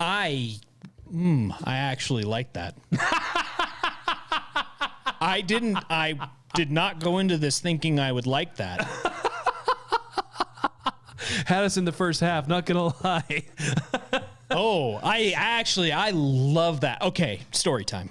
I actually like that. I did not go into this thinking I would like that. Had us in the first half, not gonna lie. Oh, I love that. Okay, story time.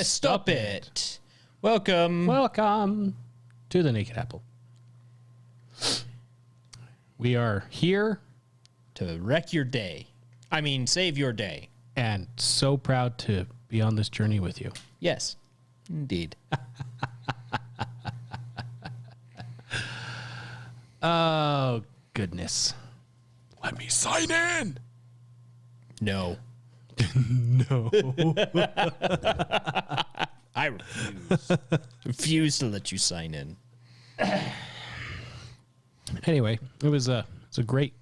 Stop it. Welcome to the Naked Apple. We are here to wreck your day. I mean, save your day. And so proud to be on this journey with you. Yes, indeed. Oh, goodness. Let me sign in. No. No. I refuse. Refuse to let you sign in. Anyway, it was a great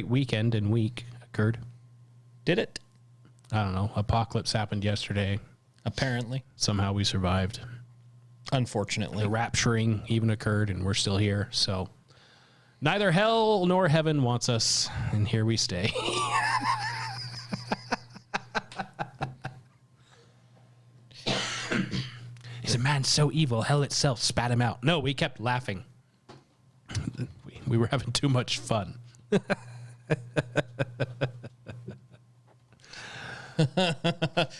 weekend and week occurred. Did it? I don't know. Apocalypse happened yesterday. Apparently. Somehow we survived. Unfortunately. The rapturing even occurred and we're still here. So neither hell nor heaven wants us, and here we stay. Is a man so evil, hell itself spat him out? No, we kept laughing. We were having too much fun. Well,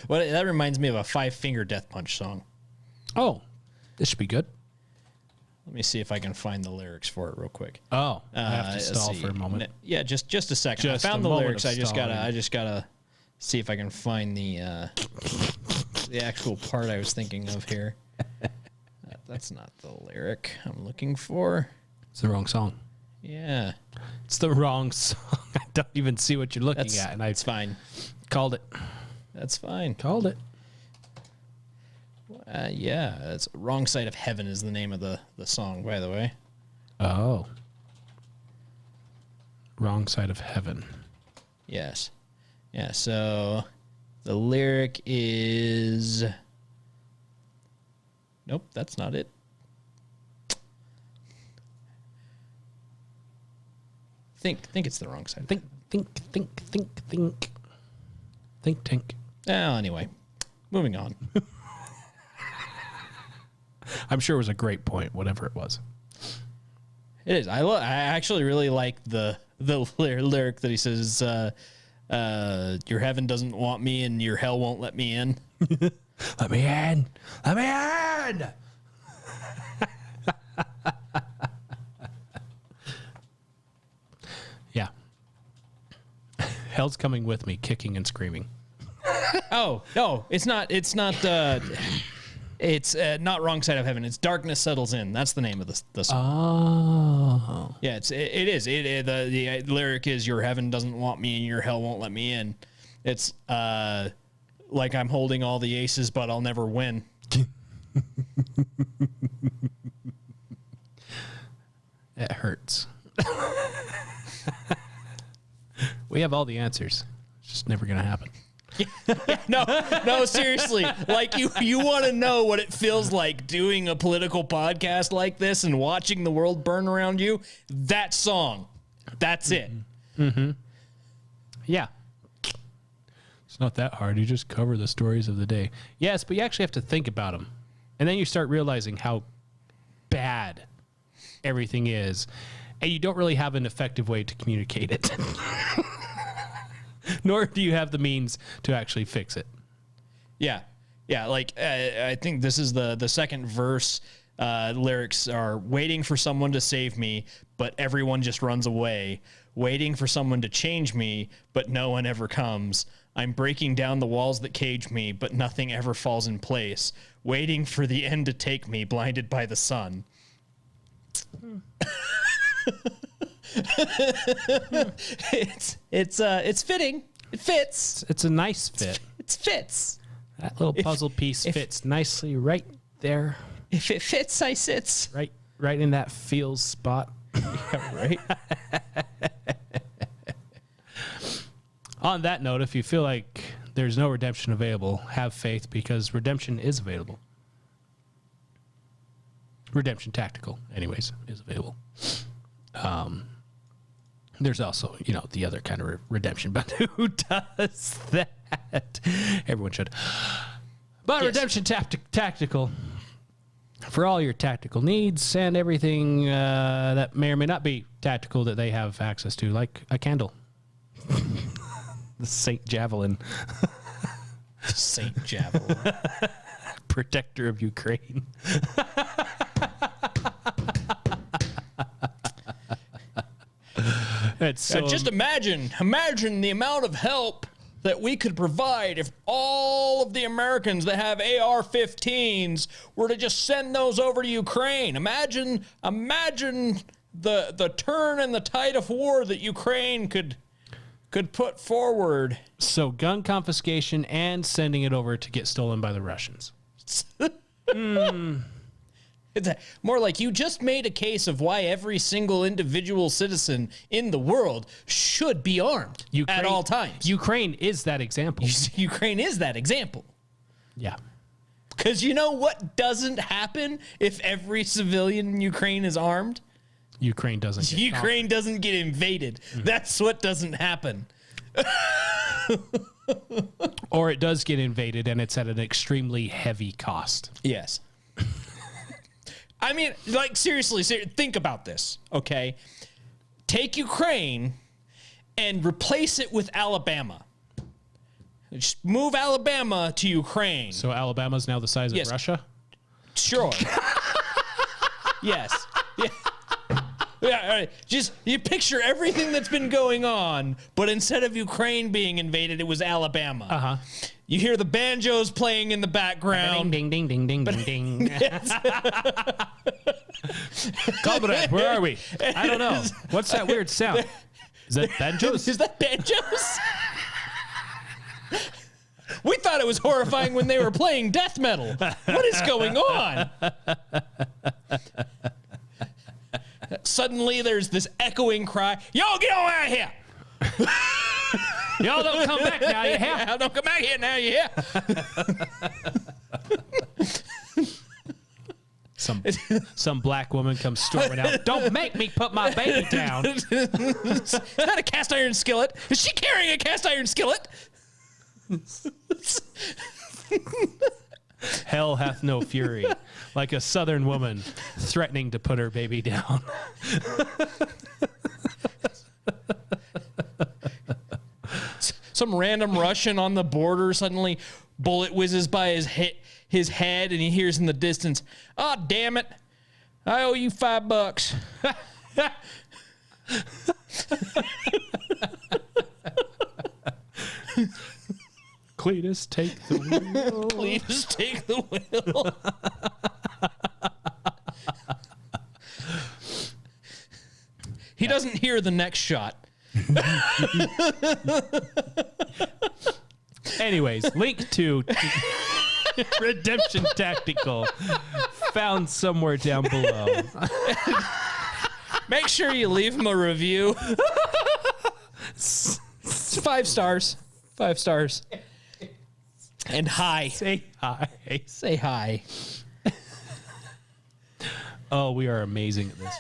that reminds me of a 5-Finger Death Punch song. Oh, this should be good. Let me see if I can find the lyrics for it real quick. Oh, I have to stall for a moment. Yeah, just a second. Just I found a the moment lyrics. of I just stalling. gotta see if I can find the actual part I was thinking of here. That's not the lyric I'm looking for. It's the wrong song. Yeah, It's the wrong song. I don't even see what you're looking at, and it's fine. called it. That's fine. Called it. Yeah, it's Wrong Side of Heaven is the name of the song, by the way. Oh. Wrong Side of Heaven. Yes. Yeah, so the lyric is... Nope, that's not it. Think it's the wrong side. Think. Think tank. Oh, anyway, moving on. I'm sure it was a great point, whatever it was. It is. I actually really like the lyric that he says, your heaven doesn't want me and your hell won't let me in. Let me in. Let me in. Yeah. Hell's coming with me, kicking and screaming. Oh, no, it's not. It's not Wrong Side of Heaven. It's Darkness Settles In. That's the name of the song. Oh. Yeah, it is. The lyric is, your heaven doesn't want me and your hell won't let me in. It's like I'm holding all the aces, but I'll never win. It hurts. We have all the answers. It's just never going to happen. No, seriously. Like you want to know what it feels like doing a political podcast like this and watching the world burn around you? That song. That's it. Mm-hmm. Yeah. It's not that hard. You just cover the stories of the day. Yes, but you actually have to think about them. And then you start realizing how bad everything is. And you don't really have an effective way to communicate it. Nor do you have the means to actually fix it. Yeah. Like I think this is the second verse. Lyrics are waiting for someone to save me, but everyone just runs away. Waiting for someone to change me, but no one ever comes. I'm breaking down the walls that cage me, but nothing ever falls in place. Waiting for the end to take me, blinded by the sun. It's fitting. It fits. It's a nice fit. It fits. That little puzzle piece fits nicely right there. If it fits, I sits. Right in that feels spot. Yeah, right. On that note, if you feel like there's no redemption available, have faith because redemption is available. Redemption Tactical, anyways, is available. There's also, the other kind of redemption, but who does that? Everyone should. But yes. Redemption Tactical, for all your tactical needs and everything that may or may not be tactical that they have access to, like a candle. The Saint Javelin. Saint Javelin. Protector of Ukraine. Just imagine the amount of help that we could provide if all of the Americans that have AR-15s were to just send those over to Ukraine. Imagine the turn and the tide of war that Ukraine could put forward. So gun confiscation and sending it over to get stolen by the Russians. It's more like you just made a case of why every single individual citizen in the world should be armed at all times. Ukraine is that example. Ukraine is that example. Yeah. Because you know what doesn't happen if every civilian in Ukraine is armed? Ukraine doesn't get invaded. Mm-hmm. That's what doesn't happen. Or it does get invaded and it's at an extremely heavy cost. Yes. I mean, like, seriously, think about this, okay? Take Ukraine and replace it with Alabama. Just move Alabama to Ukraine. So Alabama's now the size of Russia? Sure. Yes. Yeah. Yeah, all right. Just you picture everything that's been going on, but instead of Ukraine being invaded, it was Alabama. Uh-huh. You hear the banjos playing in the background. Ding, ding, ding, ding, ding, ding, ding. Comrade, where are we? I don't know. What's that weird sound? Is that banjos? Is that banjos? We thought it was horrifying when they were playing death metal. What is going on? Suddenly, there's this echoing cry. Yo, get on out of here! Y'all don't come back now, you hear? Y'all don't come back here now, you hear? Some black woman comes storming out. Don't make me put my baby down. Is that a cast iron skillet? Is she carrying a cast iron skillet? Hell hath no fury, like a southern woman threatening to put her baby down. Some random Russian on the border, suddenly bullet whizzes by his head and he hears in the distance, "Oh, damn it, I owe you $5." Cletus, take the wheel. Cletus, take the wheel. He doesn't hear the next shot. Anyways, link to Redemption Tactical found somewhere down below. Make sure you leave him a review. It's 5 stars. 5 stars. And hi. Say hi. Say hi. Oh, we are amazing at this.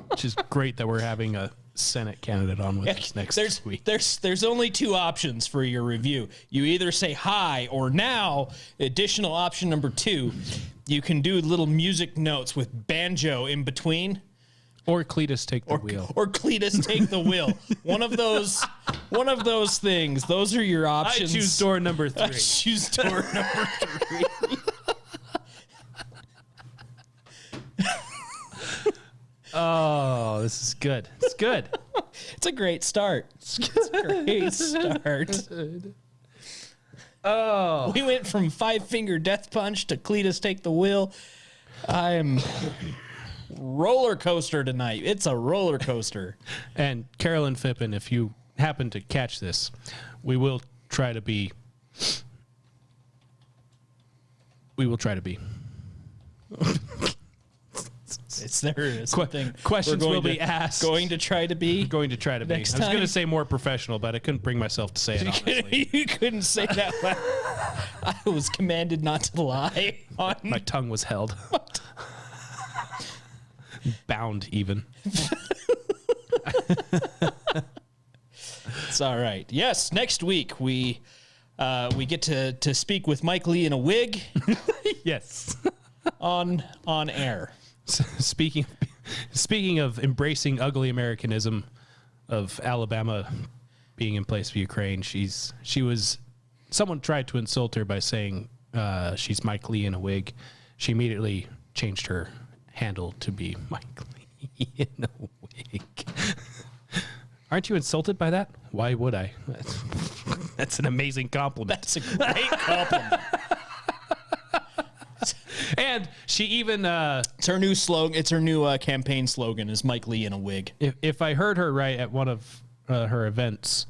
Which is great that we're having a Senate candidate on with us next week. There's only 2 options for your review. You either say hi, or now, additional option number 2, you can do little music notes with banjo in between. Or Cletus, take the wheel. Or Cletus, take the wheel. One of those things. Those are your options. I choose door number 3. I choose door number 3. Oh, this is good. It's good. It's a great start. It's a great start. Oh. We went from 5-finger death punch to Cletus, take the wheel. I'm roller coaster tonight. It's a roller coaster. And Carolyn Phippen, if you happen to catch this, we will try to be. It's there. Something Questions will be asked. Going to try to be. Going to try to be. I was going to say more professional, but I couldn't bring myself to say it honestly. You couldn't say that. I was commanded not to lie. My tongue was held. Bound even. It's all right. Yes, next week we get to speak with Mike Lee in a wig. Yes. on air. Speaking of embracing ugly Americanism of Alabama being in place of Ukraine, someone tried to insult her by saying she's Mike Lee in a wig. She immediately changed her handle to be Mike Lee in a wig. Aren't you insulted by that? Why would I? That's an amazing compliment. That's a great compliment. And she even it's her new slogan. It's her new campaign slogan is Mike Lee in a wig. If I heard her right at one of her events,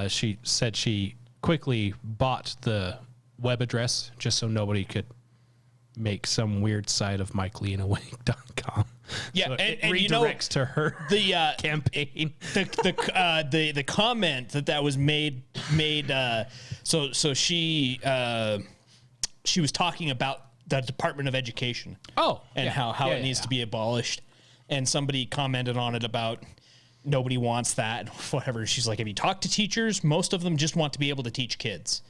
she said she quickly bought the web address just so nobody could make some weird site of MikeLeeInAwig.com. Yeah, so and redirects to her campaign. The comment that was made. So she was talking about the Department of Education. Oh, and how it needs to be abolished. And somebody commented on it about nobody wants that, whatever. She's like, have you talked to teachers? Most of them just want to be able to teach kids.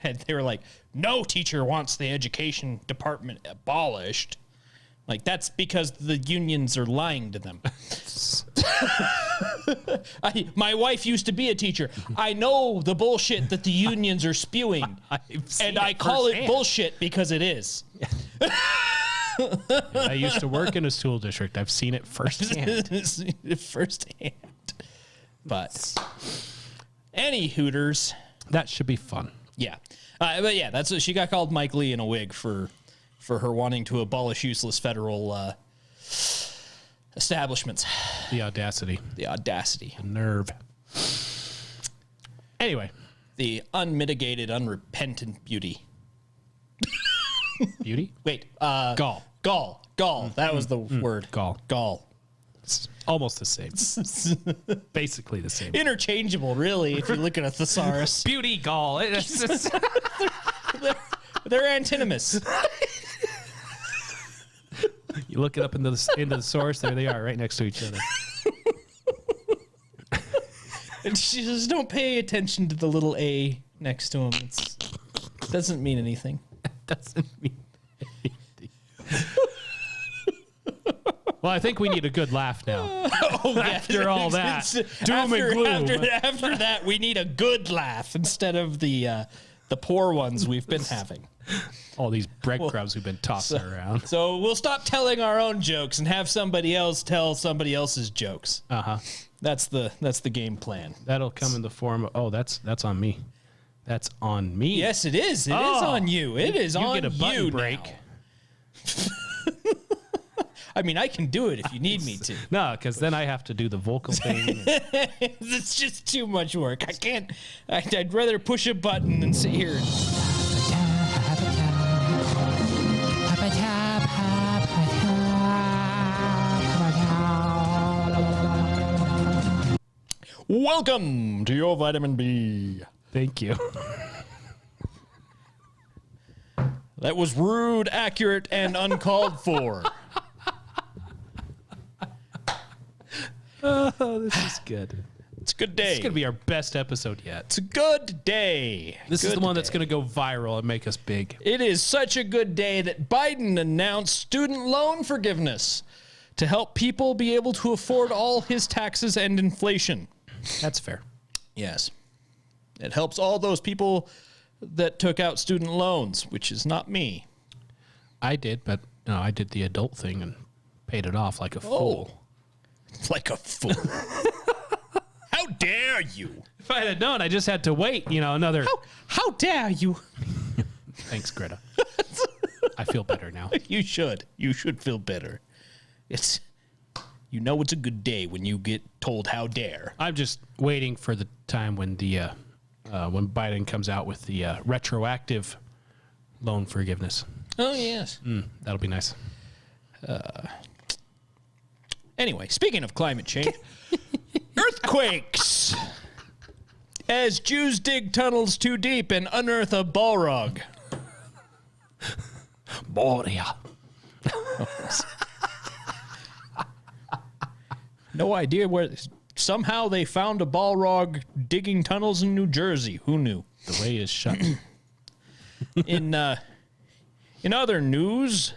And they were like, no teacher wants the education department abolished. Like, that's because the unions are lying to them. My wife used to be a teacher. I know the bullshit that the unions are spewing. And I call it bullshit because it is. I used to work in a school district. I've seen it firsthand. But any Hooters. That should be fun. Yeah. But yeah, that's what she got called Mike Lee in a wig for her wanting to abolish useless federal establishments. The audacity. The audacity. The nerve. Anyway. The unmitigated, unrepentant beauty. Beauty? Wait. Gall. That was the word. Gall. It's almost the same. Basically the same. Interchangeable, really, if you look at a thesaurus. Beauty, gall. They're antinomous. You look it up into the source, there they are, right next to each other. And she says, don't pay attention to the little A next to him. It doesn't mean anything. Doesn't mean anything. Well, I think we need a good laugh now. Oh, yeah. After all that, doom and gloom. After that, we need a good laugh instead of the poor ones we've been having. All these breadcrumbs we've been tossing around. So we'll stop telling our own jokes and have somebody else tell somebody else's jokes. Uh-huh. That's the game plan. That'll come in the form of, that's on me. That's on me. Yes, it is. It is on you. It is on you. You get a button break. I mean, I can do it if you need me to. No, because then I have to do the vocal thing. It's just too much work. I can't. I'd rather push a button than sit here. Welcome to your vitamin B. Thank you. That was rude, accurate, and uncalled for. Oh, this is good. It's a good day. This is going to be our best episode yet. It's a good day. This is the one that's going to go viral and make us big. It is such a good day that Biden announced student loan forgiveness to help people be able to afford all his taxes and inflation. That's fair. Yes. It helps all those people that took out student loans, which is not me. I did, but no, I did the adult thing and paid it off like a fool. Like a fool. How dare you? If I had known, I just had to wait, another. How dare you? Thanks, Greta. I feel better now. You should. You should feel better. You know it's a good day when you get told how dare. I'm just waiting for the time when when Biden comes out with the retroactive loan forgiveness. Oh, yes. That'll be nice. Anyway, speaking of climate change, earthquakes. As Jews dig tunnels too deep and unearth a Balrog. Boria. No idea where. Somehow they found a Balrog digging tunnels in New Jersey. Who knew? The way is shut. In other news,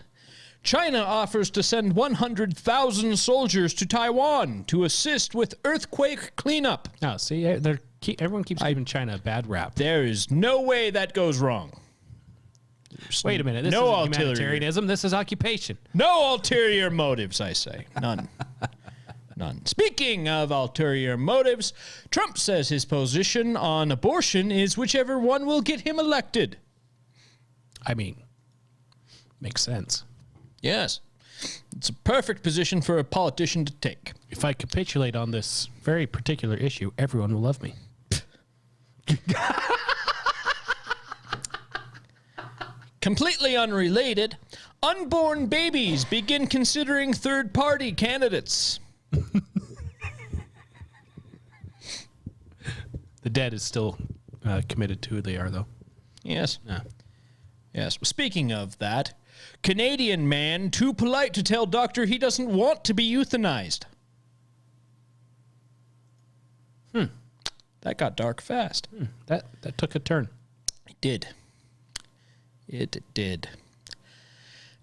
China offers to send 100,000 soldiers to Taiwan to assist with earthquake cleanup. Oh, see, everyone keeps giving China a bad rap. There is no way that goes wrong. Wait a minute. This no isn't humanitarianism. This is occupation. No ulterior motives, I say. None. None. Speaking of ulterior motives, Trump says his position on abortion is whichever one will get him elected. I mean, makes sense. Yes. It's a perfect position for a politician to take. If I capitulate on this very particular issue, everyone will love me. Completely unrelated, unborn babies begin considering third-party candidates. The dead is still committed to who they are, though. Yes. Yeah. Yes. Speaking of that, Canadian man too polite to tell doctor he doesn't want to be euthanized. That got dark fast. That took a turn. It did. It did.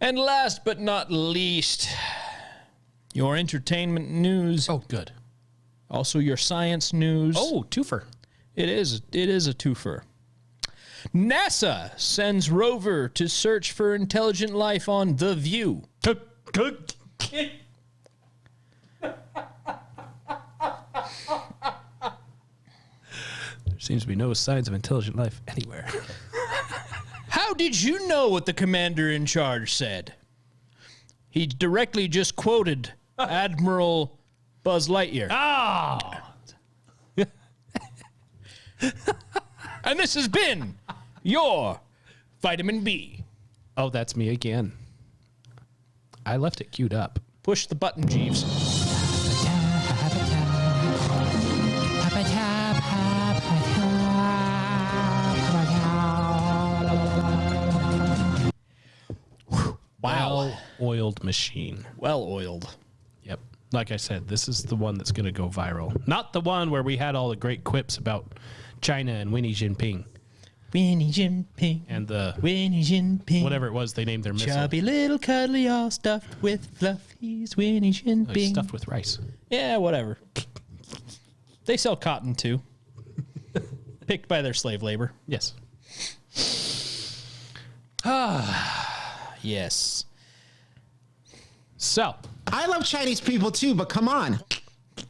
And last but not least, your entertainment news. Oh, good. Also your science news. Oh, twofer. It is a twofer. NASA sends rover to search for intelligent life on The View. There seems to be no signs of intelligent life anywhere. How did you know what the commander in charge said? He directly just quoted Admiral Buzz Lightyear. And this has been your Vitamin B. Oh, that's me again. I left it queued up. Push the button, Jeeves. Wow. Well-oiled machine. Well oiled. Yep. Like I said, this is the one that's going to go viral. Not the one where we had all the great quips about China and Winnie Jinping. Winnie Jinping. And the Winnie Jinping. whatever it was they named their missile. Chubby little cuddly all stuffed with fluff. He's Winnie Jinping. Stuffed with rice. Yeah, whatever. They sell cotton too. Picked by their slave labor. Yes. Yes. So, I love Chinese people too, but come on.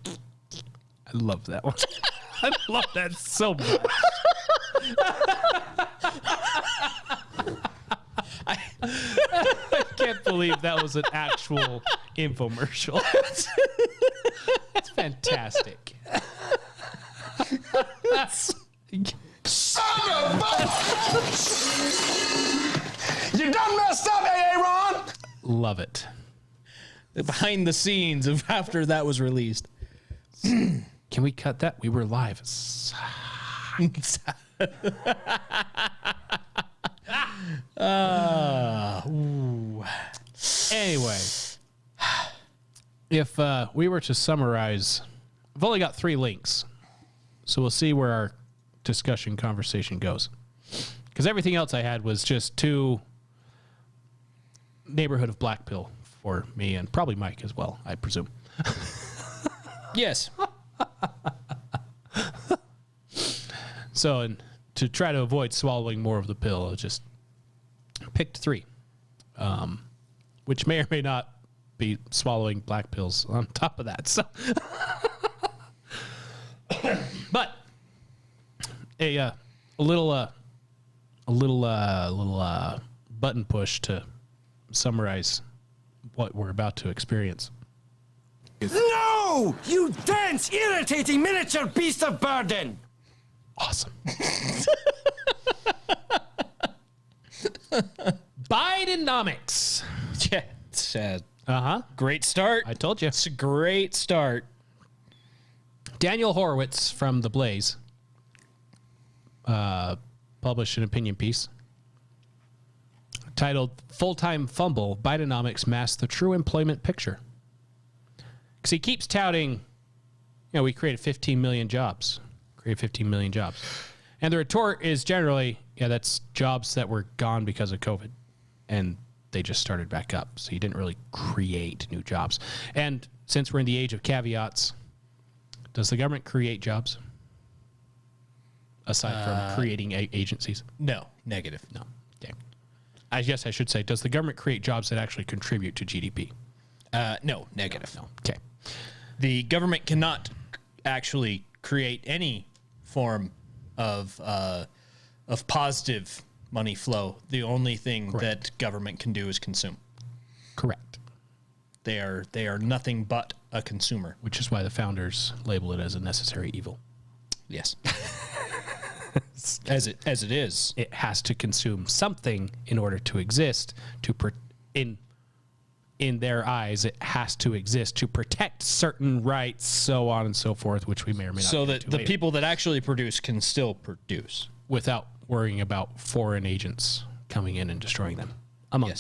I love that one. I love that so much. I can't believe that was an actual infomercial. It's fantastic. Son of a... You done messed up, Aaron! Love it. The behind the scenes of after that was released. Can we cut that? We were live. Anyway, if we were to summarize, I've only got 3 links, so we'll see where our discussion conversation goes. Because everything else I had was just 2 neighborhood of black pill for me and probably Mike as well, I presume. Yes. So, and to try to avoid swallowing more of the pill, I just picked 3, which may or may not be swallowing black pills on top of that. So, but a little button push to summarize what we're about to experience. No! You dense, irritating miniature beast of burden! Awesome. Bidenomics. Yeah. It's a great start. I told you. It's a great start. Daniel Horowitz from The Blaze published an opinion piece titled Full-Time Fumble, Bidenomics Masks the True Employment Picture. Because he keeps touting, we created 15 million jobs. And the retort is generally, that's jobs that were gone because of COVID. And they just started back up. So you didn't really create new jobs. And since we're in the age of caveats, does the government create jobs? Aside from creating agencies? No, negative. No. Okay. I guess I should say, does the government create jobs that actually contribute to GDP? No, negative. No. Okay. The government cannot actually create any form of positive money flow. The only thing that government can do is consume. Correct. They are nothing but a consumer. Which is why the founders label it as a necessary evil. Yes. as it is. It has to consume something in order to exist. In their eyes, it has to exist to protect certain rights, so on and so forth, which we may or may not. So that the people that actually produce can still produce without worrying about foreign agents coming in and destroying them, among a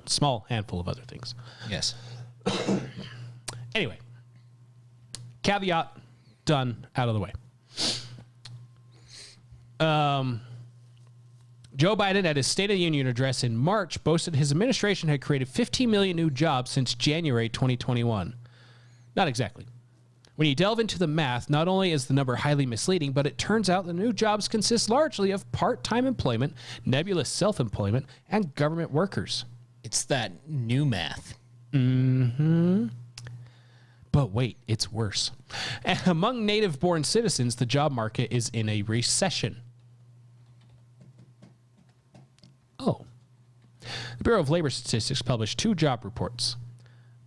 small handful of other things. Yes. Anyway, caveat done, out of the way. Joe Biden, at his State of the Union address in March, boasted his administration had created 15 million new jobs since January 2021. Not exactly. When you delve into the math, not only is the number highly misleading, but it turns out the new jobs consist largely of part-time employment, nebulous self-employment, and government workers. It's that new math. Mm-hmm. But wait, it's worse. Among native-born citizens, the job market is in a recession. Oh. The Bureau of Labor Statistics published two job reports,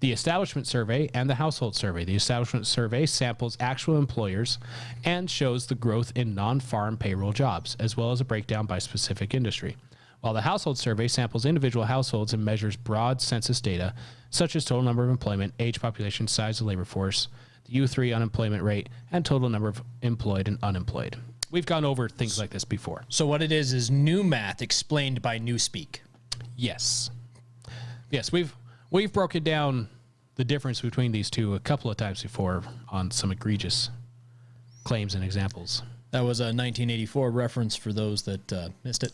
the Establishment Survey and the Household Survey. The Establishment Survey samples actual employers and shows the growth in non-farm payroll jobs, as well as a breakdown by specific industry, while the Household Survey samples individual households and measures broad census data, such as total number of employment, age, population, size of labor force, the U3 unemployment rate, and total number of employed and unemployed. We've gone over things like this before. So what it is new math explained by Newspeak. Yes. Yes, we've broken down the difference between these two a couple of times before on some egregious claims and examples. That was a 1984 reference for those that missed it.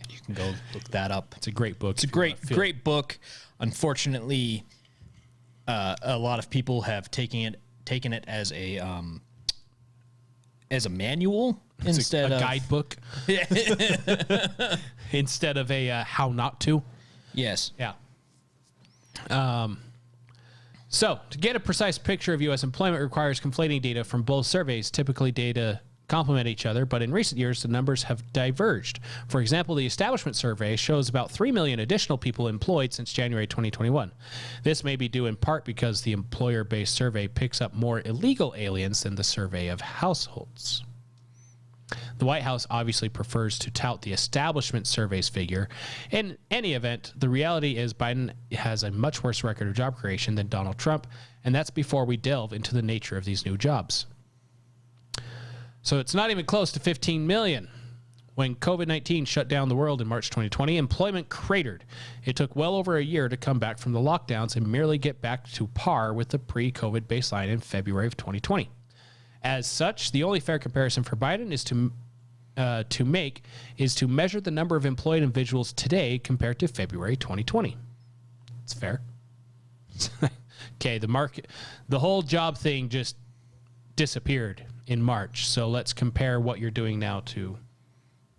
You can go look that up. It's a great book. It's a great book. Unfortunately, a lot of people have taken it as a manual instead of a guidebook. Instead of a how not to. Yes. Yeah. So, to get a precise picture of U.S. employment requires conflating data from both surveys. Typically, data complement each other, but in recent years, the numbers have diverged. For example, the Establishment Survey shows about 3 million additional people employed since January 2021. This may be due in part because the employer-based survey picks up more illegal aliens than the survey of households. The White House obviously prefers to tout the Establishment Survey's figure. In any event, the reality is Biden has a much worse record of job creation than Donald Trump, and that's before we delve into the nature of these new jobs. So it's not even close to 15 million. When COVID-19 shut down the world in March 2020, employment cratered. It took well over a year to come back from the lockdowns and merely get back to par with the pre-COVID baseline in February of 2020. As such, the only fair comparison for Biden is to measure the number of employed individuals today compared to February 2020. It's fair. Okay, the whole job thing just disappeared in March. So let's compare what you're doing now to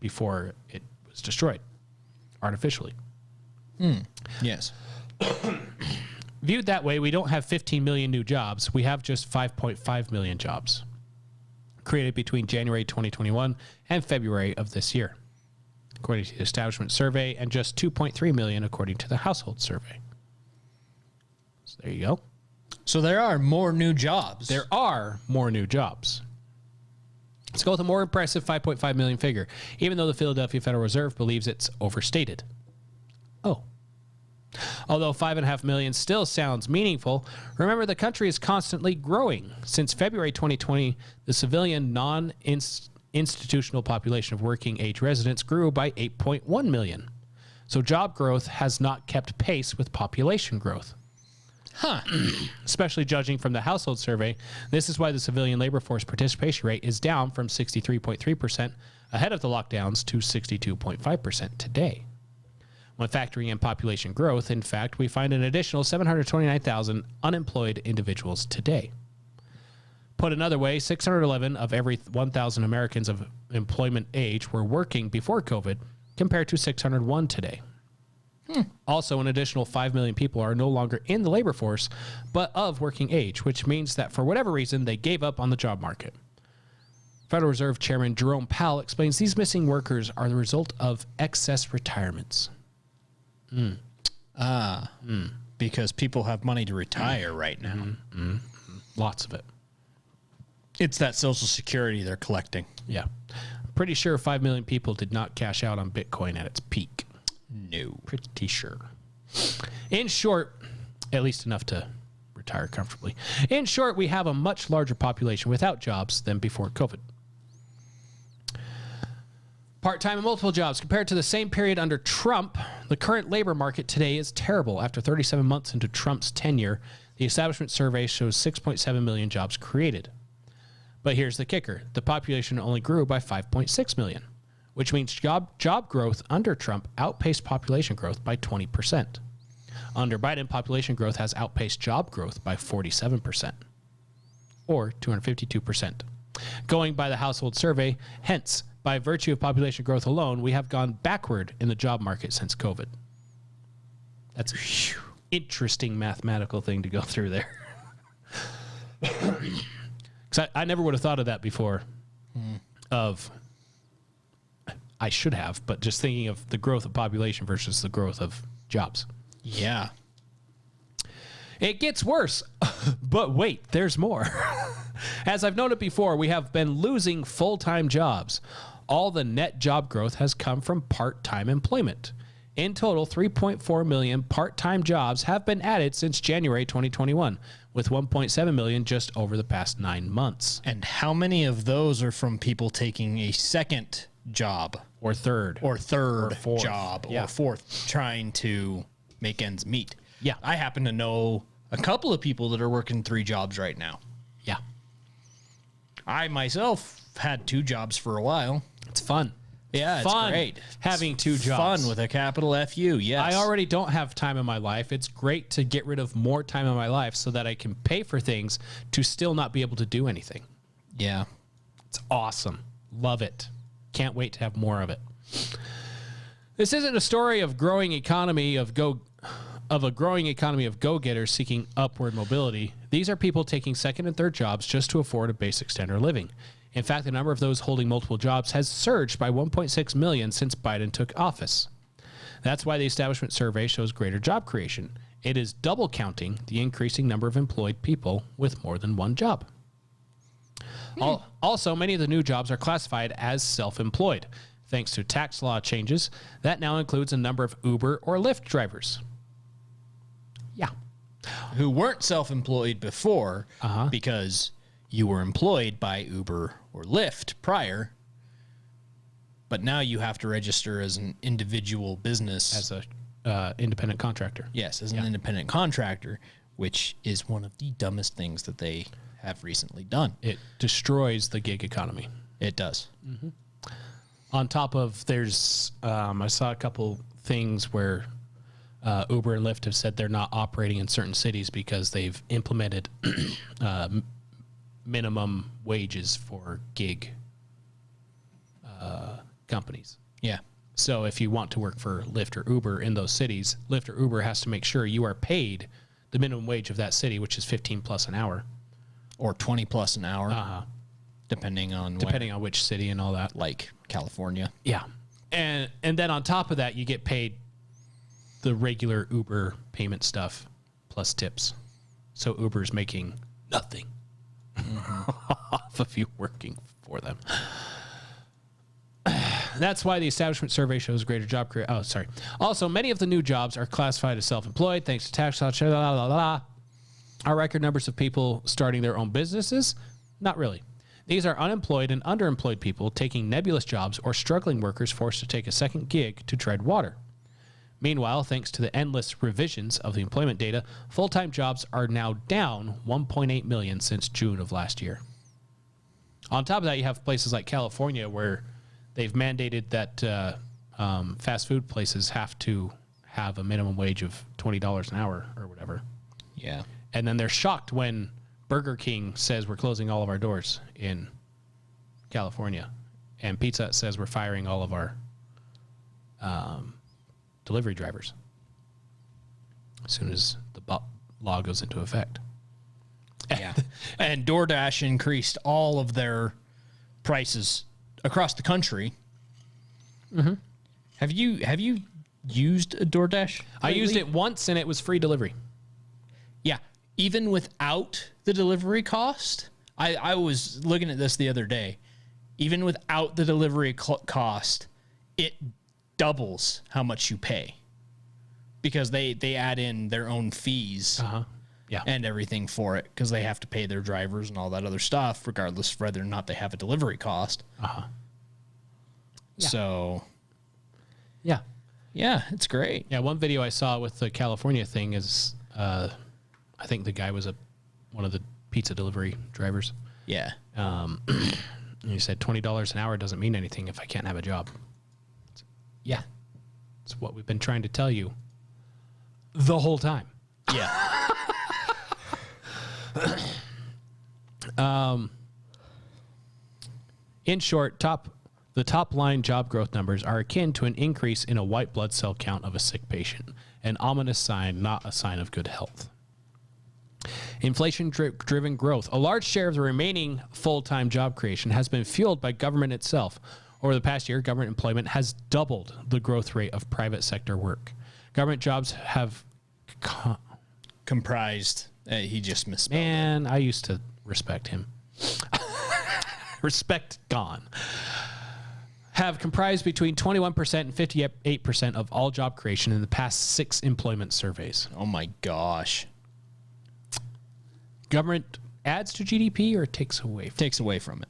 before it was destroyed artificially. Yes. Viewed that way, we don't have 15 million new jobs. We have just 5.5 million jobs created between January 2021 and February of this year, according to the Establishment Survey, and just 2.3 million according to the Household Survey. There you go. So there are more new jobs. There are more new jobs. Let's go with a more impressive 5.5 million figure, even though the Philadelphia Federal Reserve believes it's overstated. Oh. Although 5.5 million still sounds meaningful, remember the country is constantly growing. Since February 2020, the civilian non-institutional population of working age residents grew by 8.1 million. So job growth has not kept pace with population growth. Huh. Especially judging from the household survey, this is why the civilian labor force participation rate is down from 63.3% ahead of the lockdowns to 62.5% today. When factoring in population growth, in fact, we find an additional 729,000 unemployed individuals today. Put another way, 611 of every 1,000 Americans of employment age were working before COVID, compared to 601 today. Also, an additional 5 million people are no longer in the labor force, but of working age, which means that for whatever reason, they gave up on the job market. Federal Reserve Chairman Jerome Powell explains these missing workers are the result of excess retirements. Because people have money to retire right now. Lots of it. It's that Social Security they're collecting. Yeah. Pretty sure 5 million people did not cash out on Bitcoin at its peak. No. Pretty sure. In short, at least enough to retire comfortably. In short, we have a much larger population without jobs than before COVID. Part-time and multiple jobs. Compared to the same period under Trump, the current labor market today is terrible. After 37 months into Trump's tenure, the establishment survey shows 6.7 million jobs created. But here's the kicker. The population only grew by 5.6 million, which means job growth under Trump outpaced population growth by 20%. Under Biden, population growth has outpaced job growth by 47%, or 252%. Going by the household survey, hence, by virtue of population growth alone, we have gone backward in the job market since COVID. That's an interesting mathematical thing to go through there. Because I never would have thought of that before. I should have, but just thinking of the growth of population versus the growth of jobs. Yeah. It gets worse, but wait, there's more. As I've noted before, we have been losing full-time jobs. All the net job growth has come from part-time employment. In total, 3.4 million part-time jobs have been added since January 2021, with 1.7 million just over the past 9 months. And how many of those are from people taking a second job? Or third. Or third Or fourth. job. Yeah. Or fourth, trying to make ends meet. Yeah. I happen to know a couple of people that are working 3 jobs right now. Yeah. I myself had 2 jobs for a while. It's fun. Yeah, it's fun great. having It's 2 jobs. Fun with a capital FU, yes. I already don't have time in my life. It's great to get rid of more time in my life so that I can pay for things to still not be able to do anything. Yeah. It's awesome. Love it. Can't wait to have more of it. This isn't a story of a growing economy of go-getters seeking upward mobility. These are people taking second and third jobs just to afford a basic standard of living. In fact, the number of those holding multiple jobs has surged by 1.6 million since Biden took office. That's why the establishment survey shows greater job creation. It is double counting the increasing number of employed people with more than one job. Also, many of the new jobs are classified as self-employed. Thanks to tax law changes, that now includes a number of Uber or Lyft drivers. Yeah. Who weren't self-employed before because you were employed by Uber or Lyft prior, but now you have to register as an individual business. As a independent contractor. Yes, as an independent contractor, which is one of the dumbest things that they have recently done. It destroys the gig economy. It does. Mm-hmm. On top of, there's, I saw a couple things where Uber and Lyft have said they're not operating in certain cities because they've implemented minimum wages for gig companies. Yeah. So if you want to work for Lyft or Uber in those cities, Lyft or Uber has to make sure you are paid the minimum wage of that city, which is 15 plus an hour. Or 20 plus an hour, depending on which city and all that. like California. Yeah. And then on top of that, you get paid the regular Uber payment stuff plus tips. So Uber's making nothing off of you working for them. That's why the establishment survey shows greater job career. Oh, sorry. Also, many of the new jobs are classified as self-employed thanks to tax law. Are record numbers of people starting their own businesses? Not really. These are unemployed and underemployed people taking nebulous jobs or struggling workers forced to take a second gig to tread water. Meanwhile, thanks to the endless revisions of the employment data, full-time jobs are now down 1.8 million since June of last year. On top of that, you have places like California where they've mandated that fast food places have to have a minimum wage of $20 an hour or whatever. Yeah. And then they're shocked when Burger King says we're closing all of our doors in California. And Pizza Hut says we're firing all of our delivery drivers as soon as the law goes into effect. Yeah. And DoorDash increased all of their prices across the country. Mm-hmm. Have you used a DoorDash lately? I used it once and it was free delivery. Yeah. Even without the delivery cost, I was looking at this the other day. Even without the delivery cost, it doubles how much you pay because they add in their own fees and everything for it because they have to pay their drivers and all that other stuff, regardless of whether or not they have a delivery cost. Yeah. So, yeah, it's great. Yeah, one video I saw with the California thing is, I think the guy was one of the pizza delivery drivers. Yeah. And he said $20 an hour doesn't mean anything if I can't have a job. Yeah, it's what we've been trying to tell you the whole time. Yeah. In short, the top line job growth numbers are akin to an increase in a white blood cell count of a sick patient, an ominous sign, not a sign of good health. Inflation-driven growth. A large share of the remaining full-time job creation has been fueled by government itself. Over the past year, government employment has doubled the growth rate of private sector work. Government jobs have Comprised. He just misspelled it. Man, I used to respect him. Respect gone. Have comprised between 21% and 58% of all job creation in the past 6 employment surveys. Oh my gosh. Government adds to GDP or takes away? Takes away from it.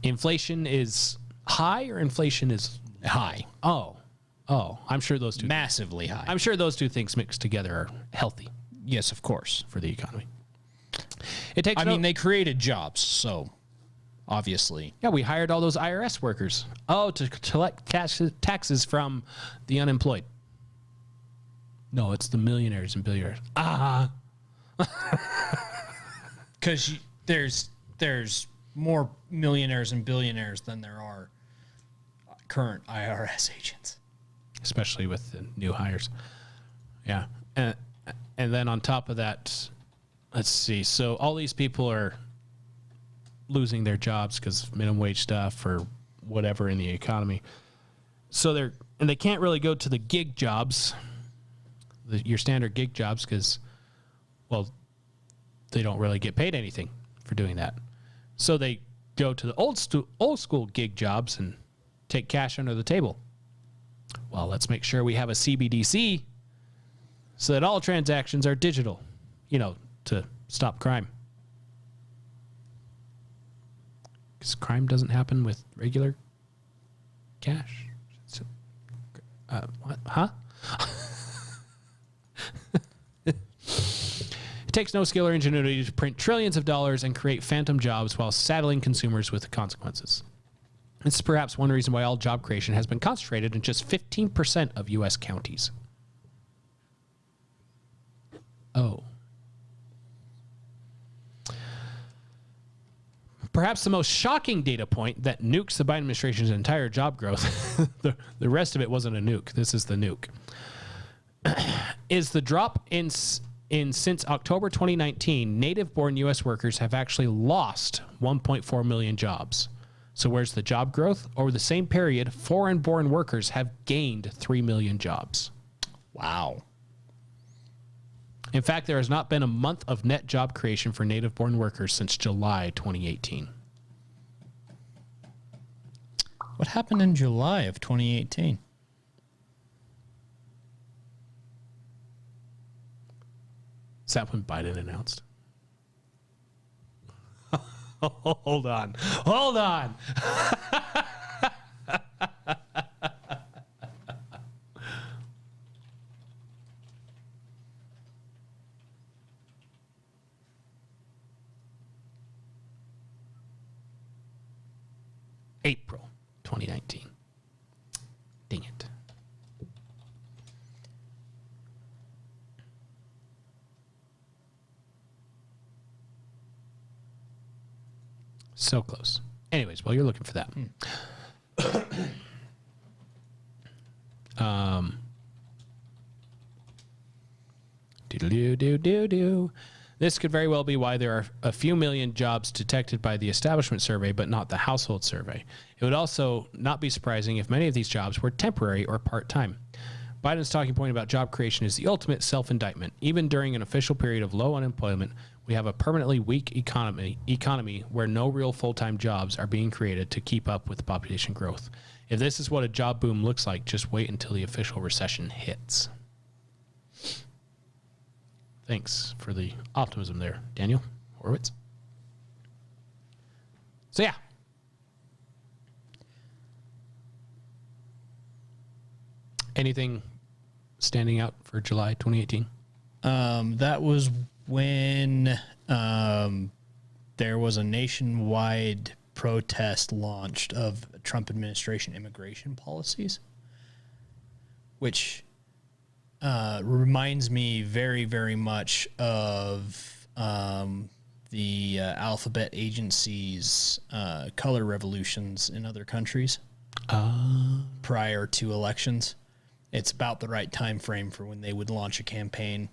Inflation is high or inflation is High. Oh, I'm sure those two. Massively high. I'm sure those two things mixed together are healthy Yes, of course. for the economy. It takes. I mean, they created jobs, so obviously. Yeah, we hired all those IRS workers. Oh, to collect taxes from the unemployed. No, it's the millionaires and billionaires. Because there's more millionaires and billionaires than there are current IRS agents. Especially with the new hires. Yeah. And then on top of that, let's see. So all these people are losing their jobs because of minimum wage stuff or whatever in the economy. So they can't really go to the gig jobs, your standard gig jobs, because, well, they don't really get paid anything for doing that. So they go to the old school gig jobs and take cash under the table. Well, let's make sure we have a CBDC so that all transactions are digital, to stop crime. Because crime doesn't happen with regular cash. What? Huh? It takes no skill or ingenuity to print trillions of dollars and create phantom jobs while saddling consumers with the consequences. This is perhaps one reason why all job creation has been concentrated in just 15% of U.S. counties. Oh. Perhaps the most shocking data point that nukes the Biden administration's entire job growth, the rest of it wasn't a nuke, this is the nuke, is the drop in since October 2019, native-born U.S. workers have actually lost 1.4 million jobs. So where's the job growth? Over the same period, foreign-born workers have gained 3 million jobs. Wow. In fact, there has not been a month of net job creation for native-born workers since July 2018. What happened in July of 2018? Is that when Biden announced? Hold on. Hold on. April 2019. Dang it. So close. Anyways, while you're looking for that. Do. This could very well be why there are a few million jobs detected by the establishment survey, but not the household survey. It would also not be surprising if many of these jobs were temporary or part-time. Biden's talking point about job creation is the ultimate self-indictment. Even during an official period of low unemployment, we have a permanently weak economy where no real full-time jobs are being created to keep up with population growth. If this is what a job boom looks like, just wait until the official recession hits. Thanks for the optimism there, Daniel Horowitz. So, yeah. Anything standing out for July 2018? That was when there was a nationwide protest launched of Trump administration immigration policies, which reminds me very, very much of the alphabet agency's color revolutions in other countries prior to elections. It's about the right time frame for when they would launch a campaign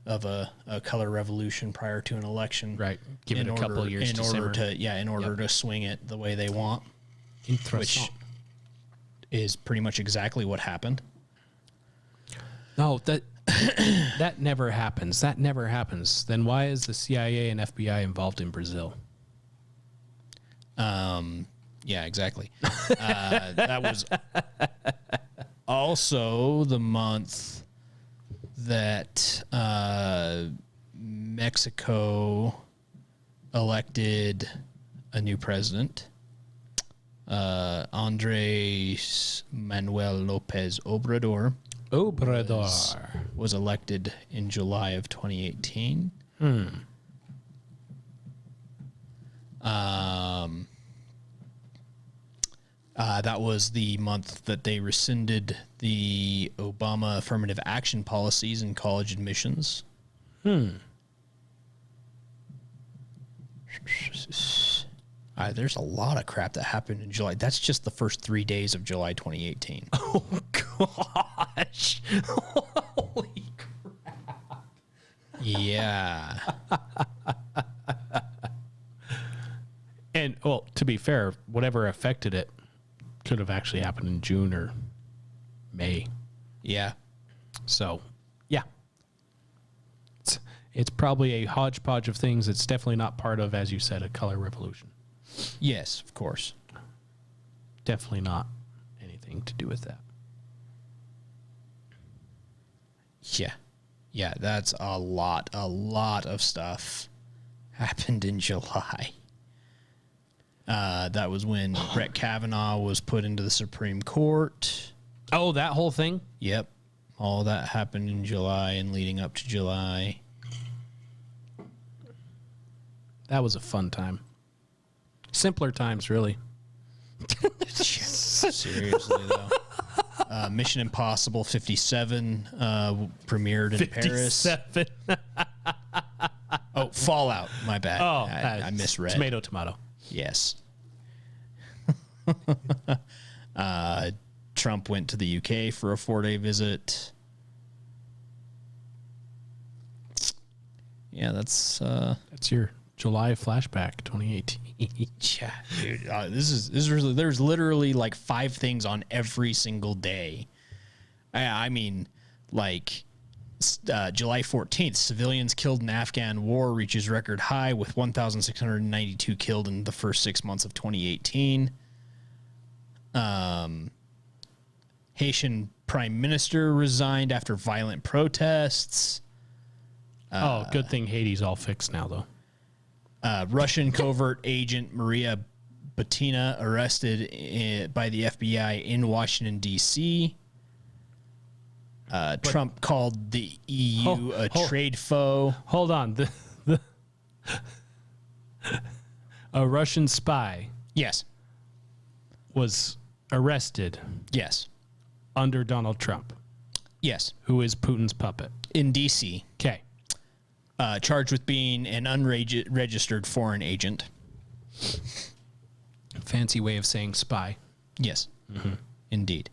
of a color revolution prior to an election. Right. Give it a couple of years in order to swing it the way they want. Which is pretty much exactly what happened. No, that never happens. That never happens. Then why is the CIA and FBI involved in Brazil? Yeah, exactly. That was also the month that Mexico elected a new president. Andrés Manuel López Obrador was elected in July of 2018. That was the month that they rescinded the Obama affirmative action policies in college admissions. There's a lot of crap that happened in July. That's just the first 3 days of July 2018. Oh, gosh. Holy crap. Yeah. And, well, to be fair, whatever affected it could have actually happened in June or May. Yeah. So, yeah. It's probably a hodgepodge of things. It's definitely not part of, as you said, a color revolution. Yes, of course. Definitely not anything to do with that. Yeah. Yeah, that's a lot of stuff happened in July. That was when Brett Kavanaugh was put into the Supreme Court. Oh, that whole thing? Yep. All that happened in July and leading up to July. That was a fun time. Simpler times, really. Seriously, though. Mission Impossible 57 premiered in 57. Paris. Oh, Fallout. My bad. Oh, I misread. Tomato. Yes. Trump went to the UK for a 4-day visit. Yeah, that's your July flashback 2018. yeah, dude. This is really, there's literally like 5 things on every single day. I mean, like July 14th, civilians killed in Afghan war reaches record high with 1,692 killed in the first 6 months of 2018. Haitian prime minister resigned after violent protests. Good thing Haiti's all fixed now, though. Russian covert agent Maria Butina arrested by the FBI in Washington, D.C. Trump called the EU a trade foe. Hold on. A Russian spy Yes. was arrested Yes. under Donald Trump, Yes. who is Putin's puppet. In D.C. Okay. Charged with being an unregistered foreign agent. Fancy way of saying spy. Yes. Indeed.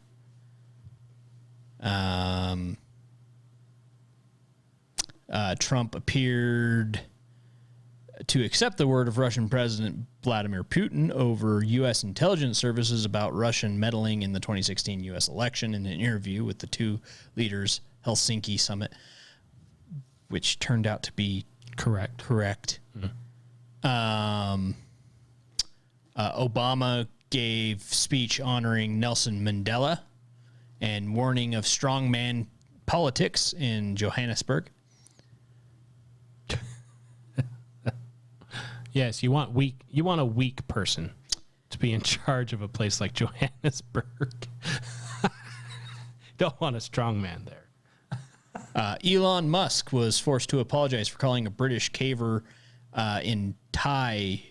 Trump appeared to accept the word of Russian President Vladimir Putin over U.S. intelligence services about Russian meddling in the 2016 U.S. election in an interview with the two leaders' Helsinki summit, which turned out to be correct. Obama gave speech honoring Nelson Mandela and warning of strongman politics in Johannesburg. Yes, you want a weak person to be in charge of a place like Johannesburg. Don't want a strong man there. Elon Musk was forced to apologize for calling a British cave diver in Thai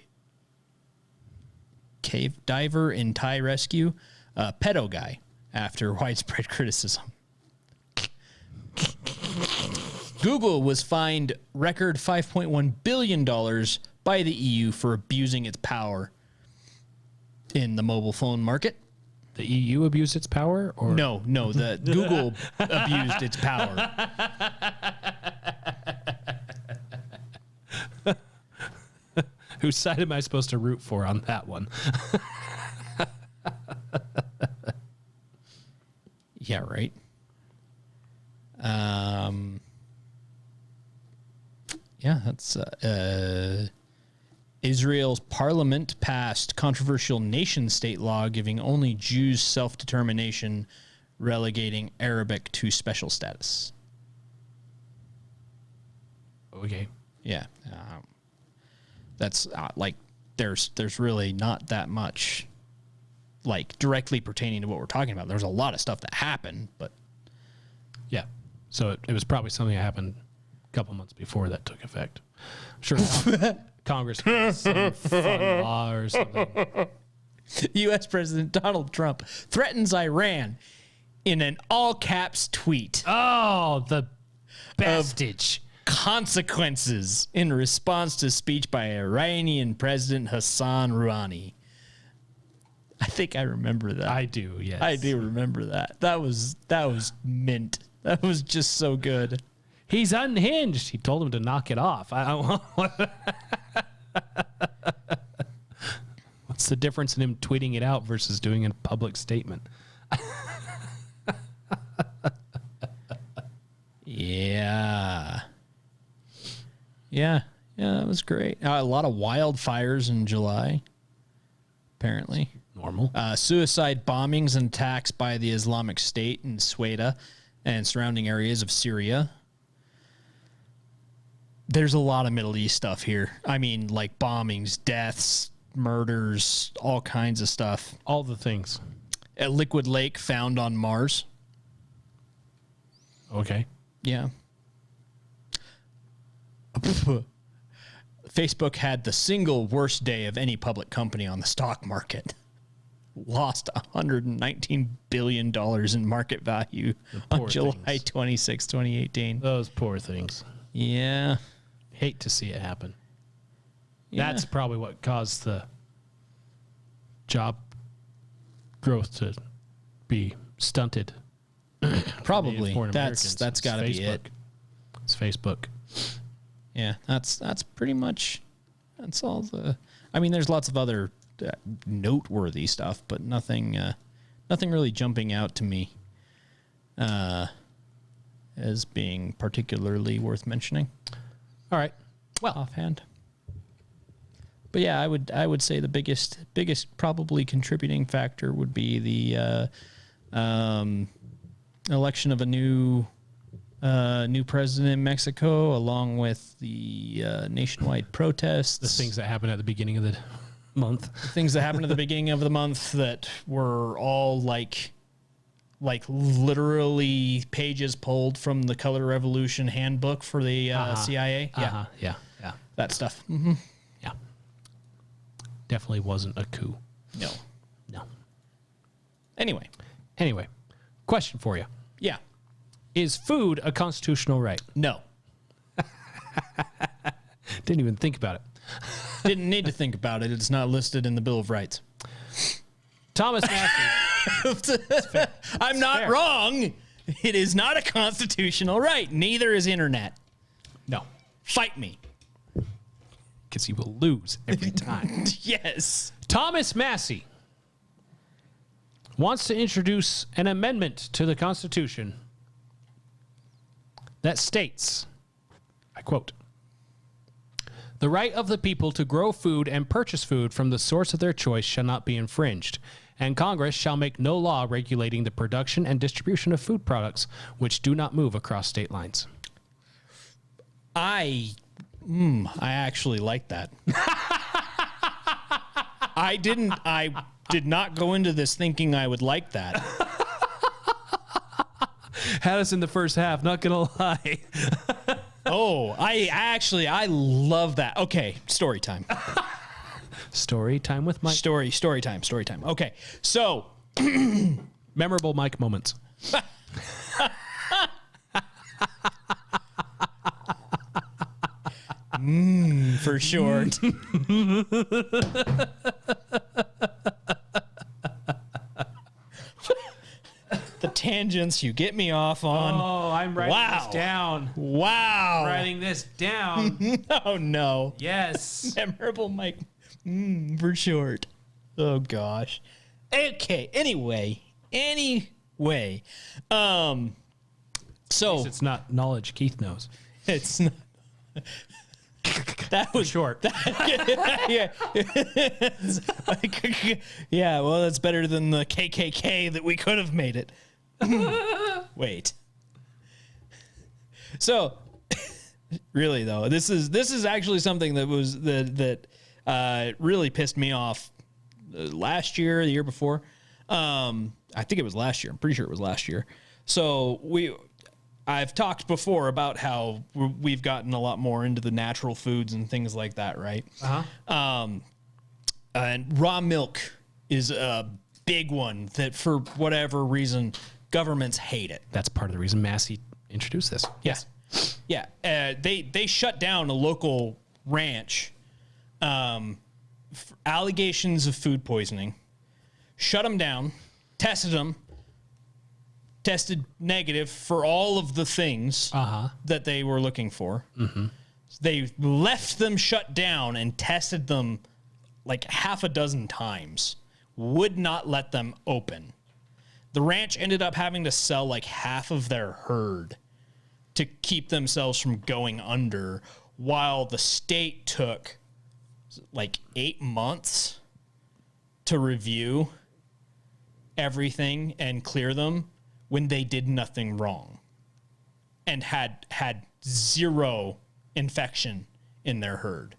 rescue pedo guy after widespread criticism. Google was fined record $5.1 billion by the EU for abusing its power in the mobile phone market. The EU abused its power? Or No, the Google abused its power. Whose side am I supposed to root for on that one? Yeah, right. Yeah, that's Israel's parliament passed controversial nation-state law giving only Jews self-determination, relegating Arabic to special status. Okay. Yeah, that's like there's really not that much like directly pertaining to what we're talking about. There's a lot of stuff that happened, but Yeah. So it was probably something that happened a couple months before that took effect. Sure. Congress passed some fun law or something. U.S. President Donald Trump threatens Iran in an all-caps tweet. Oh, the bastage. Consequences in response to speech by Iranian President Hassan Rouhani. I think I remember that. I do, yes. I do remember that. That was mint. That was just so good. He's unhinged. He told him to knock it off. What's the difference in him tweeting it out versus doing a public statement? Yeah. Yeah, that was great. A lot of wildfires in July, apparently. Normal. Suicide bombings and attacks by the Islamic State in Sweden and surrounding areas of Syria. There's a lot of Middle East stuff here. I mean, like bombings, deaths, murders, all kinds of stuff. All the things. A liquid lake found on Mars. Okay. Yeah. Facebook had the single worst day of any public company on the stock market. Lost $119 billion in market value on July 26, 2018. Those poor things. Yeah. Hate to see it happen. Yeah. That's probably what caused the job growth to be stunted. Probably. Foreign That's Americans. got to be it. It's Facebook. Yeah, that's pretty much, that's all the, I mean, there's lots of other noteworthy stuff, but nothing really jumping out to me as being particularly worth mentioning All right. Well, offhand. But yeah, I would say the biggest probably contributing factor would be the election of a new president in Mexico, along with the nationwide protests. the things that happened at the beginning of the month. Things that happened at the beginning of the month that were all like literally pages pulled from the Color Revolution handbook for the CIA. Yeah, Yeah. that stuff. Mm-hmm. Yeah. Definitely wasn't a coup. No. No. Anyway, question for you. yeah, Is food a constitutional right? no. Didn't even think about it. Didn't need to think about it. It's not listed in the Bill of Rights. Thomas Massey. I'm not fair. wrong. It is not a constitutional right. Neither is internet. No. Fight me. Because you will lose every time. Yes. Thomas Massey wants to introduce an amendment to the Constitution that states, I quote, "The right of the people to grow food and purchase food from the source of their choice shall not be infringed, and Congress shall make no law regulating the production and distribution of food products which do not move across state lines." I actually like that. I did not go into this thinking I would like that. Had us in the first half, not gonna lie. Oh, I love that. Okay, story time. Story time with Mike. Story time. Okay, so Memorable Mike moments. for short. The tangents you get me off on. Oh, I'm writing Wow. this down. Wow. Writing this down. Oh no. Yes. Memorable Mike. For short. Oh gosh. Okay. Anyway. So It's not knowledge Keith knows. it's not. That was Short. yeah. Yeah, well, that's better than the KKK that we could have made it. Wait. So, really though, this is actually something that was that really pissed me off last year, the year before. I think it was last year. I'm pretty sure it was last year. So I've talked before about how we've gotten a lot more into the natural foods and things like that, right? And raw milk is a big one that, for whatever reason, governments hate it. That's part of the reason Massey introduced this. Yes. Yeah. They shut down a local ranch, for allegations of food poisoning, shut them down, tested negative for all of the things that they were looking for. Mm-hmm. They left them shut down and tested them like half a dozen times. Would not let them open. The ranch ended up having to sell like half of their herd to keep themselves from going under, while the state took like 8 months to review everything and clear them when they did nothing wrong and had zero infection in their herd.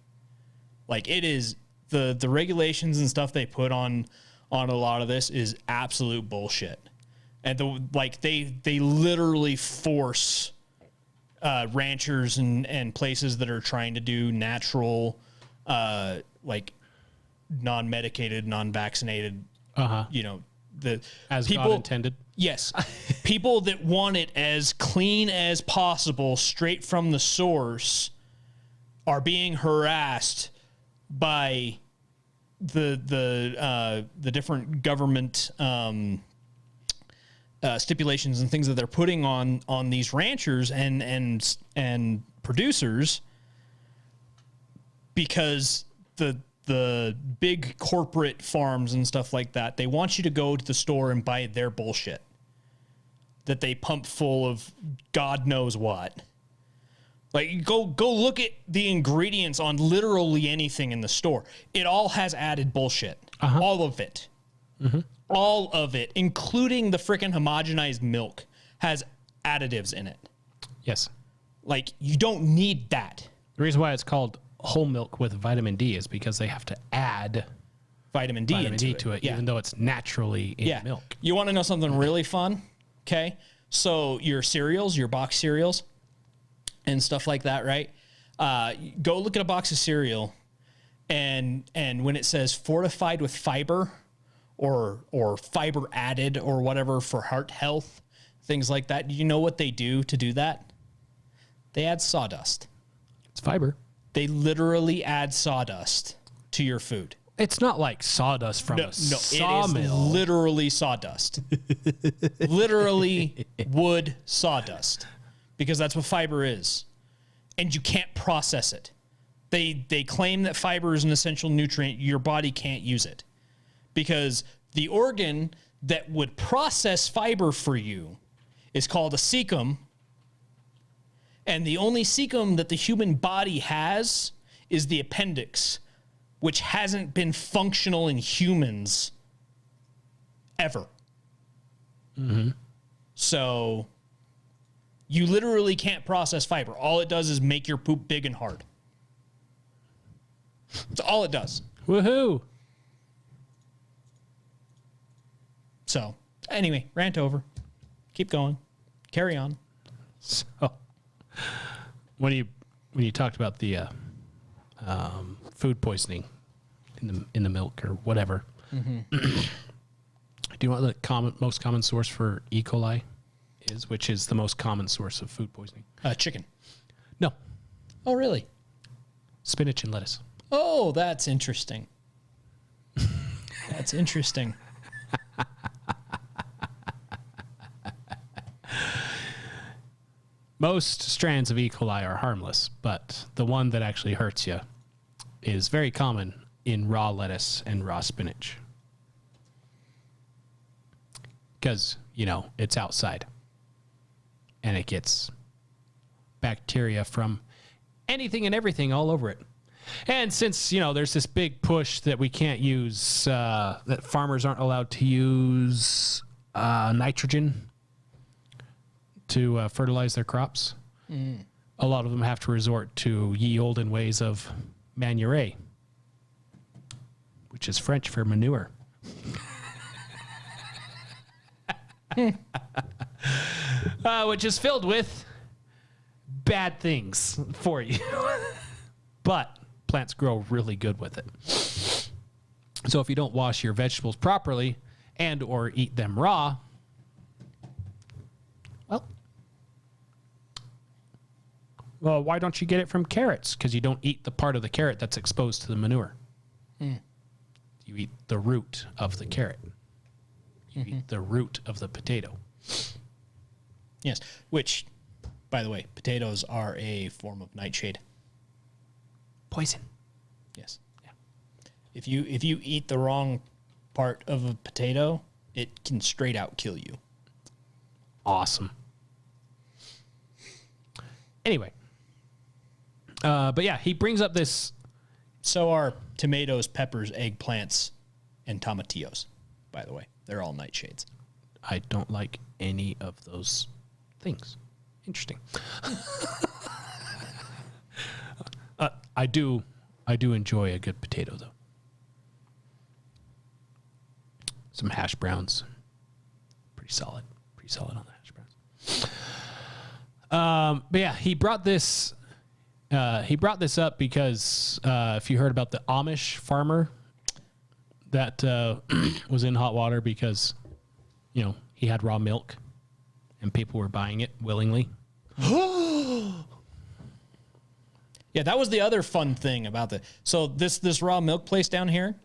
Like, it is the regulations and stuff they put on a lot of this is absolute bullshit. And they literally force ranchers and places that are trying to do natural, like non-medicated, non-vaccinated, As people, God intended. Yes. People that want it as clean as possible, straight from the source, are being harassed by the different government stipulations and things that they're putting on these ranchers and producers, because the big corporate farms and stuff like that, they want you to go to the store and buy their bullshit. that they pump full of God knows what. Like, go look at the ingredients on literally anything in the store. It all has added bullshit. All of it. All of it, including the freaking homogenized milk, has additives in it. Yes. Like, you don't need that. The reason why it's called whole milk with vitamin D is because they have to add Vitamin D to it, even though it's naturally in milk. You want to know something really fun? Okay. So your cereals, your box cereals and stuff like that, right? Go look at a box of cereal and when it says fortified with fiber or fiber added or whatever for heart health, things like that. Do you know what they do to do that? They add sawdust. It's fiber. They literally add sawdust to your food. It's not like sawdust from a sawmill. It is literally sawdust. Literally wood sawdust. Because that's what fiber is. And you can't process it. They claim that fiber is an essential nutrient. Your body can't use it. Because the organ that would process fiber for you is called a cecum. And the only cecum that the human body has is the appendix, which hasn't been functional in humans ever. So you literally can't process fiber. All it does is make your poop big and hard. That's all it does. Woohoo! So anyway, rant over. Keep going. Carry on. So when you talked about the food poisoning in the milk or whatever, do you know what the most common source for E. coli is? Which is the most common source of food poisoning? Chicken. No, Oh, really? spinach and lettuce. Oh, that's interesting. That's interesting. Most strands of E. coli are harmless, but the one that actually hurts you is very common in raw lettuce and raw spinach. Because, it's outside. And it gets bacteria from anything and everything all over it. And since, there's this big push that we can't use, that farmers aren't allowed to use nitrogen to fertilize their crops, a lot of them have to resort to ye olden ways of manure, which is French for manure. Which is filled with bad things for you. But plants grow really good with it. So if you don't wash your vegetables properly and or eat them raw, well, why don't you get it from carrots? Because you don't eat the part of the carrot that's exposed to the manure. You eat the root of the carrot. You eat the root of the potato. Yes, which, by the way, potatoes are a form of nightshade. Poison. Yes. Yeah. If you eat the wrong part of a potato, it can straight out kill you. Awesome. Anyway. But yeah, he brings up this. So are tomatoes, peppers, eggplants, and tomatillos, by the way. They're all nightshades. I don't like any of those things. Interesting. I do enjoy a good potato, though. Some hash browns. Pretty solid on the hash browns. But yeah, he brought this up because if you heard about the Amish farmer that was in hot water because, he had raw milk and people were buying it willingly. Yeah, that was the other fun thing about the. So this raw milk place down here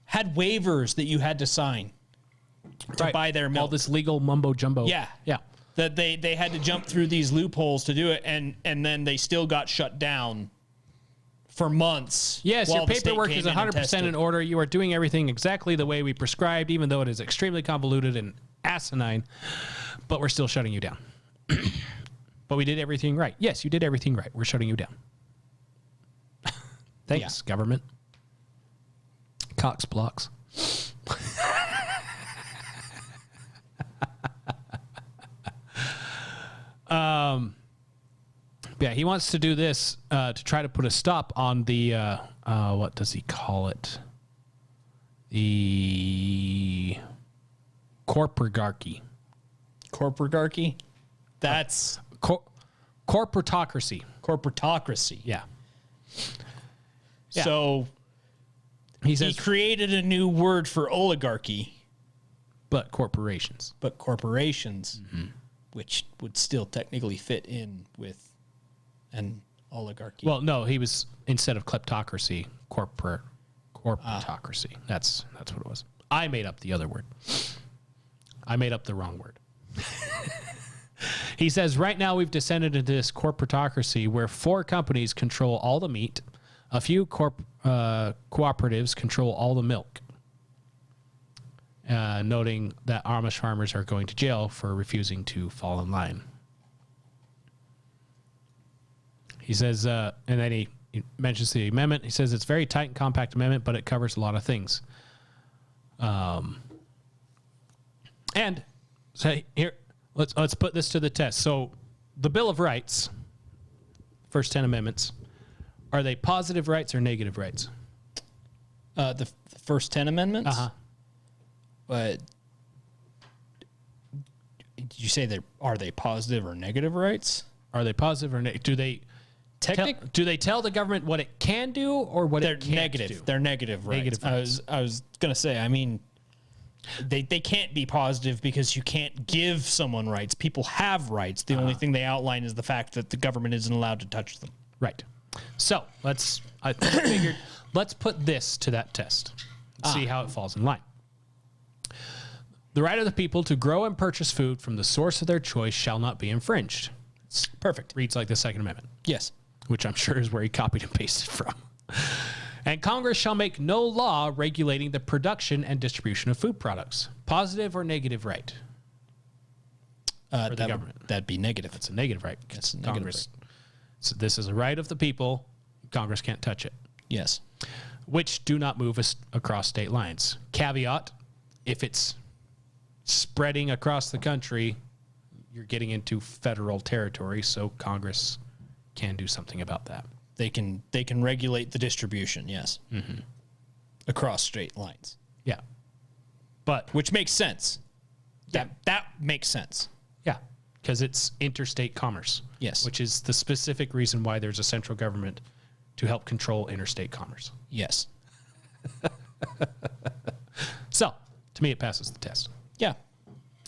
had waivers that you had to sign to buy their milk. All this legal mumbo jumbo. Yeah. That they had to jump through these loopholes to do it, and then they still got shut down for months. Yes, while your the state paperwork came is in and 100% in tested. order. You are doing everything exactly the way we prescribed, even though it is extremely convoluted and asinine, but we're still shutting you down. But we did everything right. Yes, you did everything right. We're shutting you down. Thanks, government. Cox blocks. Yeah, he wants to do this to try to put a stop on the what does he call it? The corporagarchy. Corporagarchy? That's corporatocracy. Corporatocracy. Yeah. So He he says, created a new word for oligarchy, but corporations. but corporations, which would still technically fit in with an oligarchy. Well, no, he was, instead of kleptocracy, corporatocracy. That's what it was. I made up the other word. I made up the wrong word. He says, right now we've descended into this corporatocracy where 4 companies control all the meat. A few cooperatives control all the milk. Noting that Amish farmers are going to jail for refusing to fall in line. He says, and then he mentions the amendment. He says it's a very tight and compact amendment, but it covers a lot of things. And so here, let's put this to the test. So the Bill of Rights, first 10 amendments, are they positive rights or negative rights? The first 10 amendments? Uh-huh. But did you say are they positive or negative rights? Are they positive or negative? Do they tell the government what it can do or what it can't negative. do? They're negative rights. Negative rights. I was gonna say. I mean, they can't be positive because you can't give someone rights. People have rights. The only thing they outline is the fact that the government isn't allowed to touch them. Right. So I figured let's put this to that test and see how it falls in line. The right of the people to grow and purchase food from the source of their choice shall not be infringed. It's Perfect. reads like the Second Amendment, Yes. which I'm sure is where he copied and pasted from. And Congress shall make no law regulating the production and distribution of food products. Positive or negative right? The government. That'd be negative. It's a negative right. It's a negative Congress. So this is a right of the people. Congress can't touch it. Yes. Which do not move us across state lines. Caveat, if it's spreading across the country, you're getting into federal territory, so Congress can do something about that. They can regulate the distribution. Yes. Mm-hmm. Across state lines, Yeah. But, which makes sense. That makes sense. yeah, because it's interstate commerce. Yes. Which is the specific reason why there's a central government to help control interstate commerce. Yes. So, to me, it passes the test. Yeah.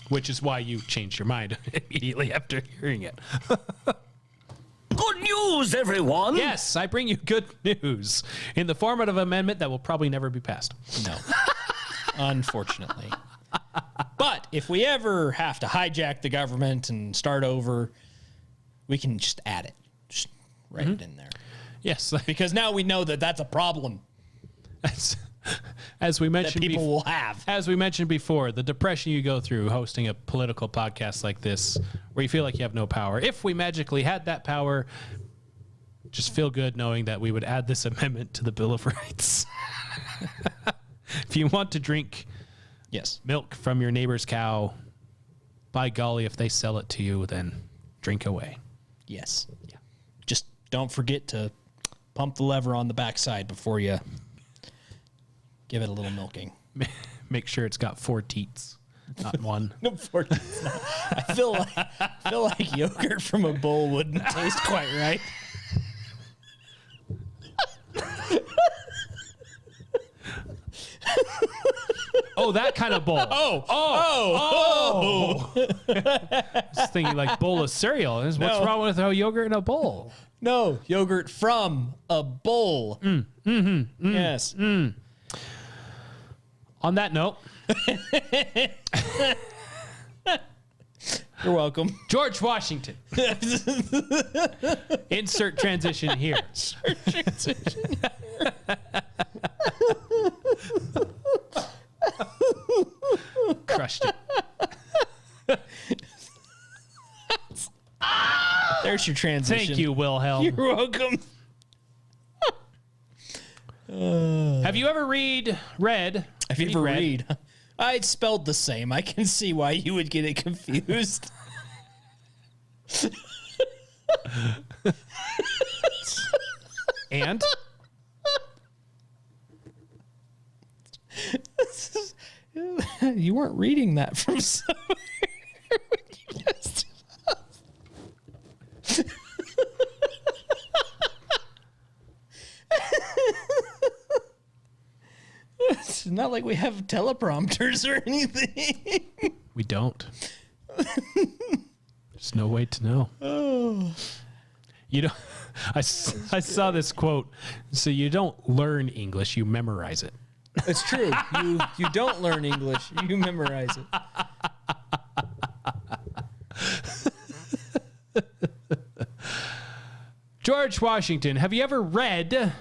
Which is why you changed your mind immediately after hearing it. Good news, everyone! Yes, I bring you good news in the form of an amendment that will probably never be passed. No. Unfortunately. But if we ever have to hijack the government and start over, we can just add it. Just write it in there. Yes, Because now we know that that's a problem as we that mentioned people will have. as we mentioned before, the depression you go through hosting a political podcast like this, where you feel like you have no power. If we magically had that power, just feel good knowing that we would add this amendment to the Bill of Rights. If you want to drink Yes. milk from your neighbor's cow, by golly, if they sell it to you, then drink away. Yes. Yeah. Just don't forget to pump the lever on the backside before you give it a little milking. Make sure it's got 4 teats, not one. No, I feel like yogurt from a bowl wouldn't taste quite right. Oh, that kind of bowl. Oh. Just thinking like bowl of cereal. What's No. wrong with a yogurt in a bowl? No, yogurt from a bowl. Yes. On that note, You're welcome. George Washington. Insert transition here. Crushed it. There's your transition. Thank you, Wilhelm. You're welcome. Have you ever read? If you ever read, it's spelled the same. I can see why you would get it confused. And you weren't reading that from somewhere. It's not like we have teleprompters or anything. we don't. There's no way to know. Oh. You know, I saw this quote. So you don't learn English, you memorize it. It's true. You don't learn English, you memorize it. George Washington, have you ever read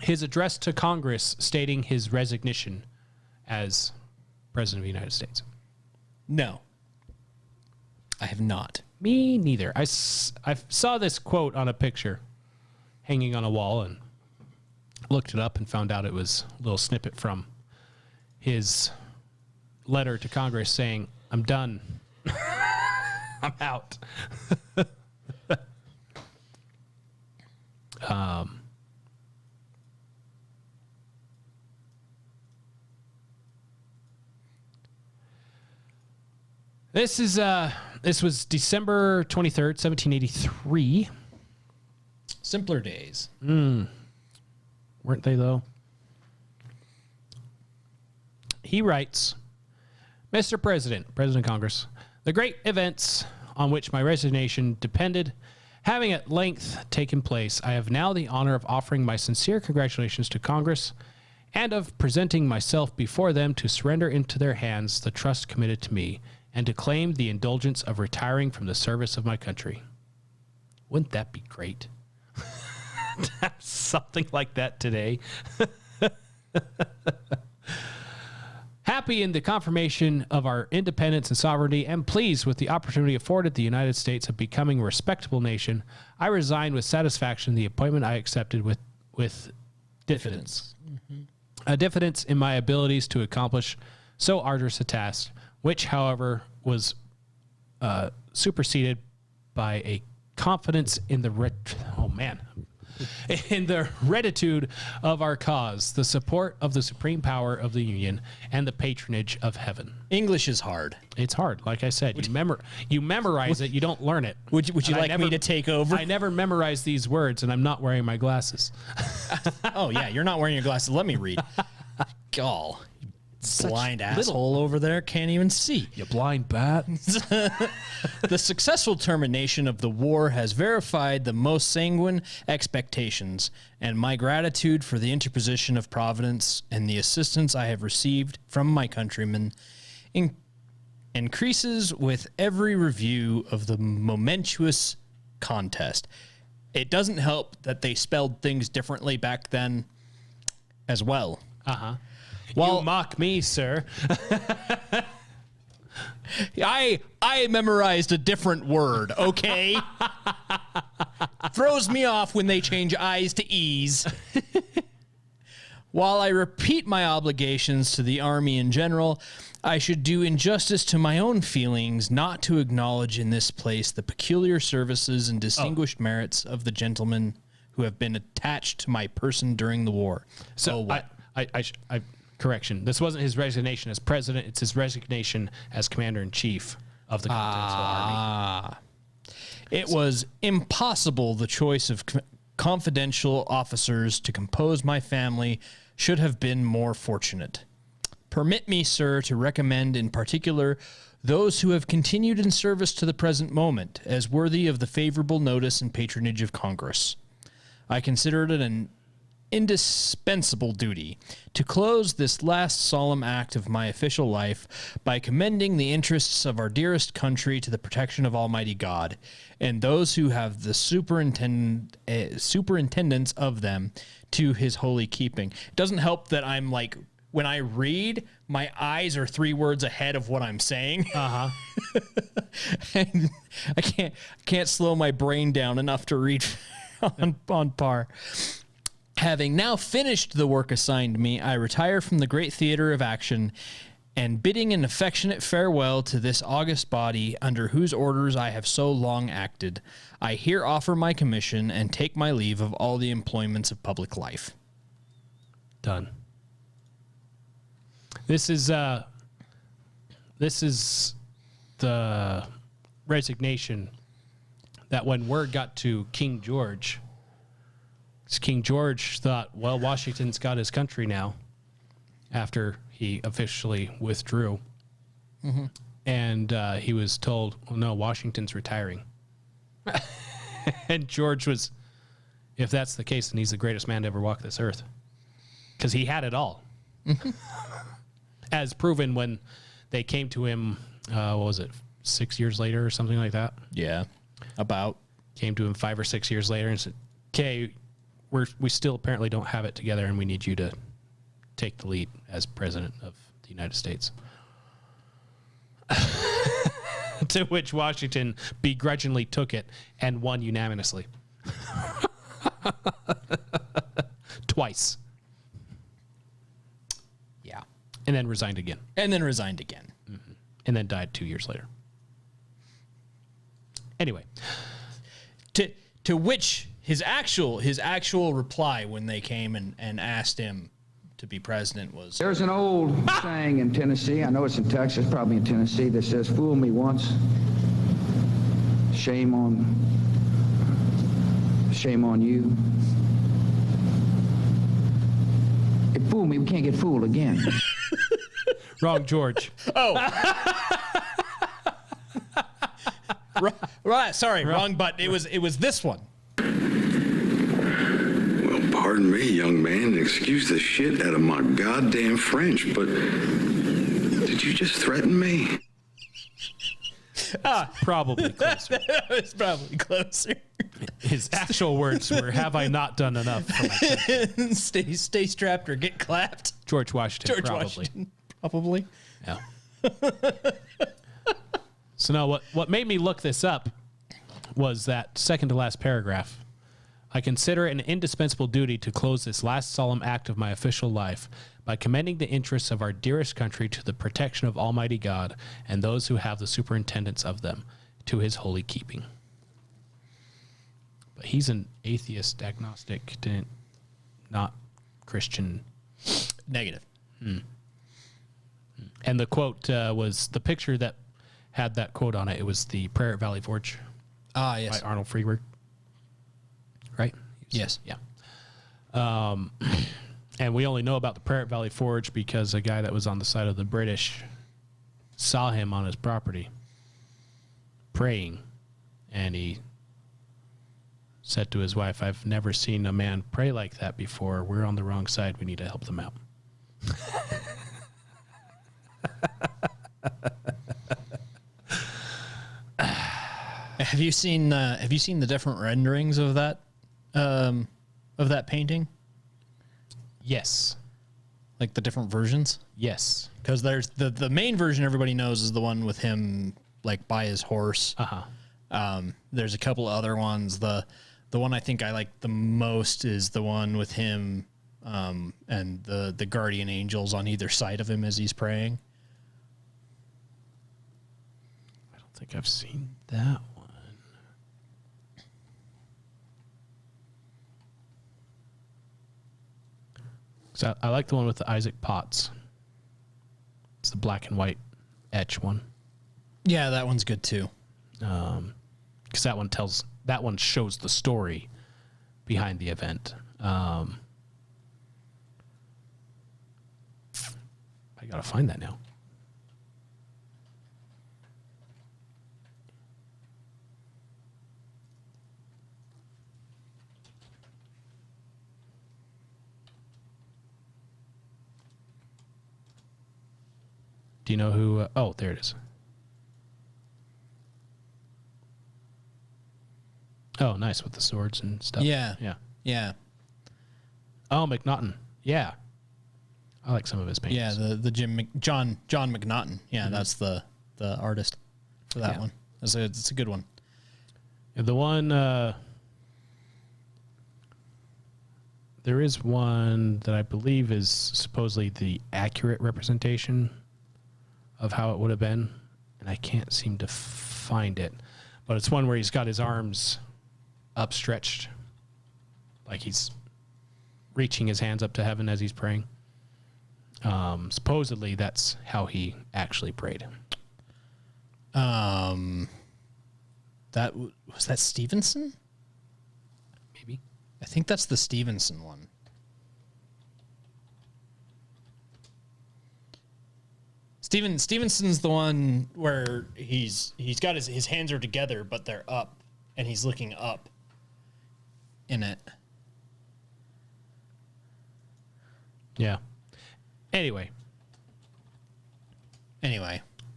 his address to Congress stating his resignation as President of the United States? No. I have not. Me neither. I saw this quote on a picture hanging on a wall and looked it up and found out it was a little snippet from his letter to Congress saying, I'm done. I'm out. This was December 23rd, 1783. Simpler days. Weren't they, though? He writes, Mr. President, President of Congress, the great events on which my resignation depended having at length taken place, I have now the honor of offering my sincere congratulations to Congress and of presenting myself before them to surrender into their hands the trust committed to me and to claim the indulgence of retiring from the service of my country. Wouldn't that be great? Something like that today. Happy in the confirmation of our independence and sovereignty and pleased with the opportunity afforded the United States of becoming a respectable nation, I resign with satisfaction the appointment I accepted with diffidence. A diffidence in my abilities to accomplish so arduous a task, which, however, was superseded by a confidence in the in the rectitude of our cause, the support of the supreme power of the Union, and the patronage of heaven. English is hard. It's hard. Like I said, you memorize it, you don't learn it. Would you like me to take over? I never memorize these words, and I'm not wearing my glasses. Oh, yeah, you're not wearing your glasses. Let me read. Gall. Blind asshole over there can't even see. You blind bat. The successful termination of the war has verified the most sanguine expectations, and my gratitude for the interposition of Providence and the assistance I have received from my countrymen increases with every review of the momentous contest. It doesn't help that they spelled things differently back then as well. Uh-huh. Well, you mock me, sir. I memorized a different word, okay? Throws me off when they change I's to E's. While I repeat my obligations to the Army in general, I should do injustice to my own feelings not to acknowledge in this place the peculiar services and distinguished merits of the gentlemen who have been attached to my person during the war. So correction. This wasn't his resignation as president. It's his resignation as commander-in-chief of the Continental Army. It was impossible the choice of confidential officers to compose my family should have been more fortunate. Permit me, sir, to recommend in particular those who have continued in service to the present moment as worthy of the favorable notice and patronage of Congress. I consider it an indispensable duty to close this last solemn act of my official life by commending the interests of our dearest country to the protection of Almighty God, and those who have the superintendence of them to his holy keeping. It doesn't help that I'm like when I read, my eyes are 3 words ahead of what I'm saying. And I can't slow my brain down enough to read on par. Having now finished the work assigned me, I retire from the great theater of action, and bidding an affectionate farewell to this august body under whose orders I have so long acted, I here offer my commission and take my leave of all the employments of public life. Done. This is the resignation that when word got to King George thought, well, Washington's got his country now after he officially withdrew. Mm-hmm. And he was told, well, no, Washington's retiring. And George was, if that's the case, then he's the greatest man to ever walk this earth. Because he had it all. As proven when they came to him, what was it, 6 years later or something like that? Yeah, about. Came to him 5 or 6 years later and said, okay, we still apparently don't have it together and we need you to take the lead as president of the United States. To which Washington begrudgingly took it and won unanimously. Twice. Yeah. And then resigned again. Mm-hmm. And then died 2 years later. Anyway. To which his actual reply when they came and asked him to be president was, There's an old saying in Tennessee, I know it's in Texas, probably in Tennessee, that says, fool me once, shame on you. If fool me, we can't get fooled again. Wrong, George. right, sorry, wrong button. It was this one. Well, pardon me, young man, excuse the shit out of my goddamn French, but did you just threaten me? Probably closer. It's probably closer. His actual words were, have I not done enough for my country? Stay strapped or get clapped. George Washington, probably. Washington, probably. Yeah. So now what made me look this up was that second to last paragraph. I consider it an indispensable duty to close this last solemn act of my official life by commending the interests of our dearest country to the protection of Almighty God and those who have the superintendence of them to his holy keeping. But he's an atheist, agnostic, not Christian. Negative. And the quote was the picture that had that quote on it. It was the Prayer at Valley Forge. Ah, yes. By Arnold Freeberg. Right? Yes. Yeah. And we only know about the Prayer at Valley Forge because a guy that was on the side of the British saw him on his property praying, and he said to his wife, I've never seen a man pray like that before. We're on the wrong side. We need to help them out. Have you seen the different renderings of that painting? Yes. Like the different versions? Yes. Because there's the main version everybody knows is the one with him like by his horse. There's a couple other ones. The one I think I like the most is the one with him and the guardian angels on either side of him as he's praying. I don't think I've seen that one. So I like the one with the Isaac Potts. It's the black and white etch one. Yeah, that one's good too. Because that one shows the story behind the event. I gotta find that now. Do you know who? Oh, there it is. Oh, nice with the swords and stuff. Yeah. Yeah. Yeah. Oh, McNaughton. Yeah. I like some of his paintings. Yeah, the John McNaughton. Yeah, that's the artist for that one. It's a good one. The one there is one that I believe is supposedly the accurate representation of how it would have been, and I can't seem to find it. But it's one where he's got his arms upstretched, like he's reaching his hands up to heaven as he's praying. Supposedly that's how he actually prayed. That was that Stevenson? Maybe. I think that's the Stevenson one. Stevenson's the one where he's got his hands are together, but they're up, and he's looking up in it. Yeah. Anyway,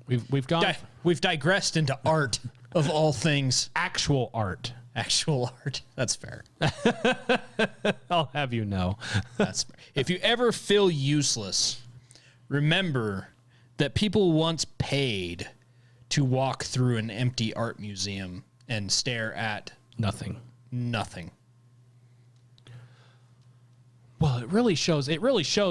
we've gone we've digressed into art of all things. actual art. Actual art. That's fair. I'll have you know. That's fair. If you ever feel useless, remember that people once paid to walk through an empty art museum and stare at Nothing. nothing. Well, it really shows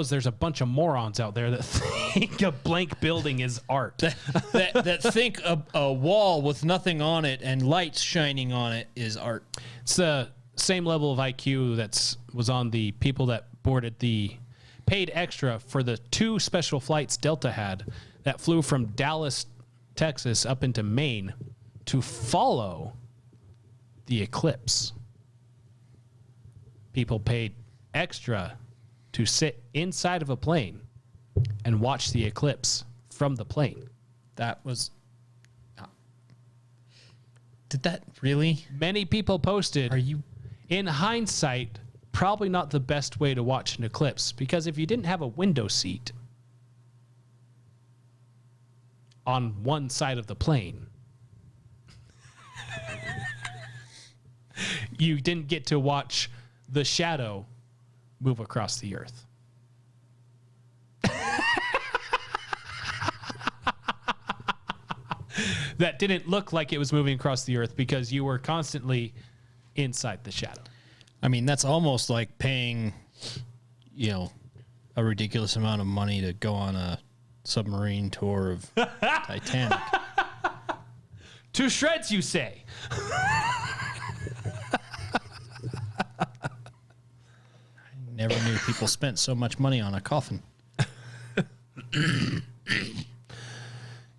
there's a bunch of morons out there that think a blank building is art. that think a wall with nothing on it and lights shining on it is art. It's the same level of IQ was on the people that paid extra for the 2 special flights Delta had that flew from Dallas, Texas up into Maine to follow the eclipse. People paid extra to sit inside of a plane and watch the eclipse from the plane. That was... Did that really? Many people posted, Are you... in hindsight, probably not the best way to watch an eclipse, because if you didn't have a window seat on one side of the plane, you didn't get to watch the shadow move across the earth. That didn't look like it was moving across the earth because you were constantly inside the shadow. I mean, that's almost like paying, a ridiculous amount of money to go on a submarine tour of Titanic. To shreds, you say? Never knew people spent so much money on a coffin.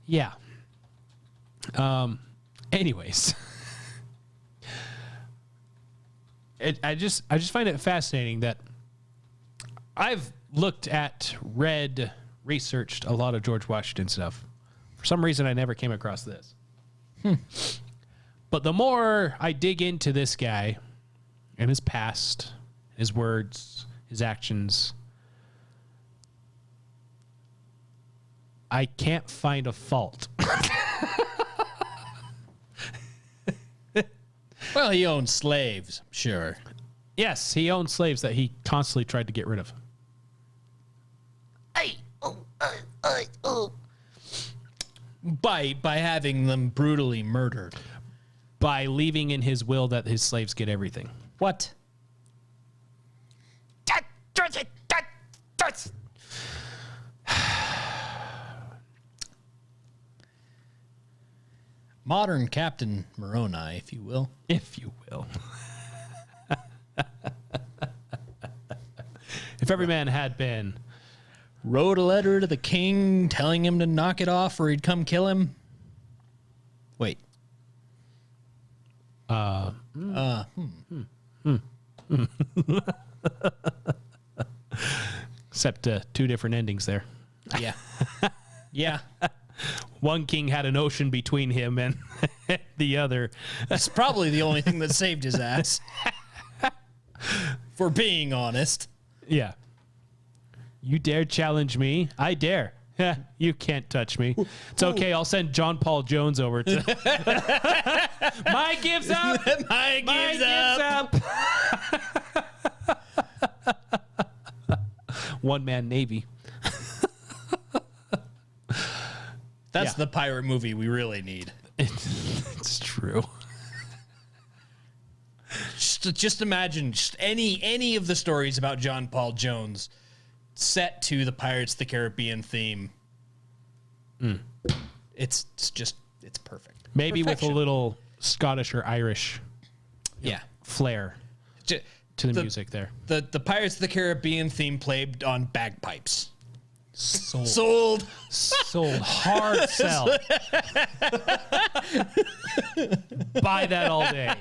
Yeah. Anyways, I just find it fascinating that I've researched a lot of George Washington stuff. For some reason, I never came across this. But the more I dig into this guy and his past, his words, his actions, I can't find a fault. Well, he owned slaves, I'm sure. Yes, he owned slaves that he constantly tried to get rid of. By having them brutally murdered. By leaving in his will that his slaves get everything. What? Modern Captain Moroni, if you will. If you will. If every man had been... Wrote a letter to the king telling him to knock it off or he'd come kill him. Wait. Except 2 different endings there. Yeah. Yeah. One king had an ocean between him and the other. That's probably the only thing that saved his ass. For being honest. Yeah. You dare challenge me? I dare. You can't touch me. It's okay. I'll send John Paul Jones over to... My gives up. My gives up. One-man Navy. That's the pirate movie we really need. It's true. Just imagine any of the stories about John Paul Jones set to the Pirates of the Caribbean theme. It's perfect. Maybe Perfection. with a little Scottish or Irish flair to the music there. The Pirates of the Caribbean theme played on bagpipes. Sold. Hard sell. Buy that all day.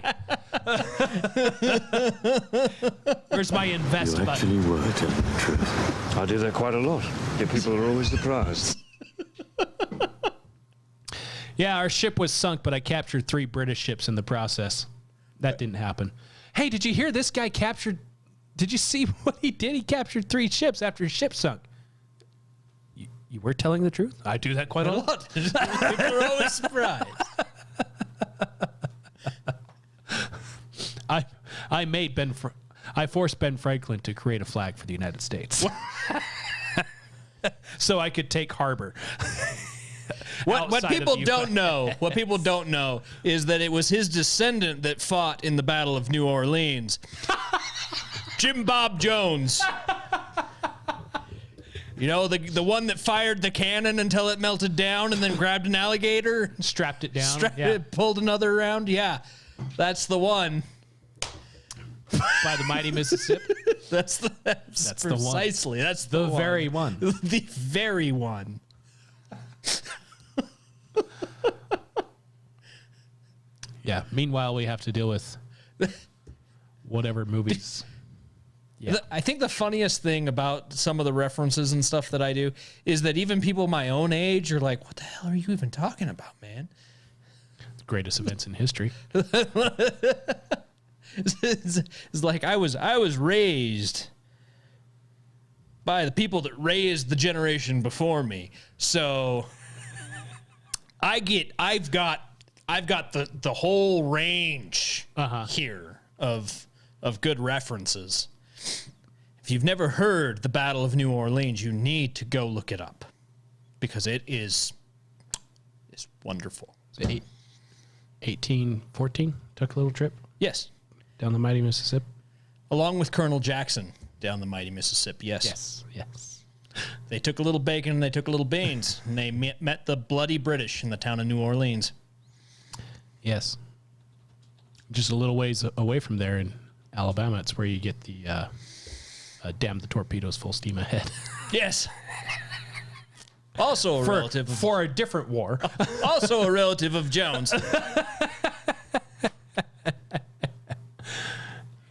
Where's my invest You button? actually were telling the truth. I do that quite a lot. Your people are always surprised. Yeah, our ship was sunk, but I captured 3 British ships in the process. That didn't happen. Hey, did you hear this guy captured? Did you see what he did? He captured 3 ships after his ship sunk. You were telling the truth? I do that quite a lot. People are always surprised. I forced Ben Franklin to create a flag for the United States. So I could take harbor. What people don't know is that it was his descendant that fought in the Battle of New Orleans. Jim Bob Jones. You know, the one that fired the cannon until it melted down and then grabbed an alligator, strapped it down, pulled another around. Yeah, that's the one. By the mighty Mississippi. That's precisely the one. That's the very one. The very one. Yeah. Meanwhile, we have to deal with whatever movies. Yeah. I think the funniest thing about some of the references and stuff that I do is that even people my own age are like, what the hell are you even talking about, man? Greatest events in history. It's like I was raised by the people that raised the generation before me. So I've got the whole range here of good references. If you've never heard the Battle of New Orleans, you need to go look it up because it's wonderful. 1814 took a little trip Yes. down the mighty Mississippi. Along with Colonel Jackson down the mighty Mississippi. Yes. Yes. They took a little bacon and they took a little beans and they met the bloody British in the town of New Orleans. Yes. Just a little ways away from there in Alabama, it's where you get the damn the torpedoes full steam ahead. Yes. Also a relative for a different war. Also a relative of Jones.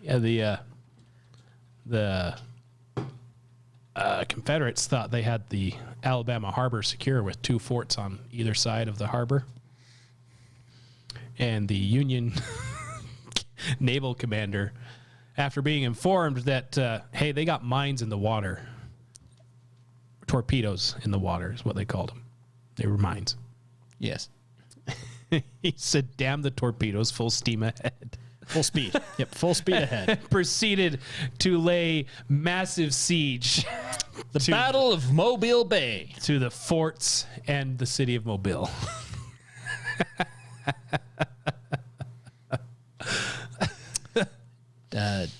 Yeah, the Confederates thought they had the Alabama harbor secure with 2 forts on either side of the harbor. And the Union naval commander, after being informed that, hey, they got mines in the water, torpedoes in the water is what they called them. They were mines. Yes. He said, damn the torpedoes, full steam ahead. Full speed. Yep, full speed ahead. Proceeded to lay massive siege. The Battle of Mobile Bay. To the forts and the city of Mobile.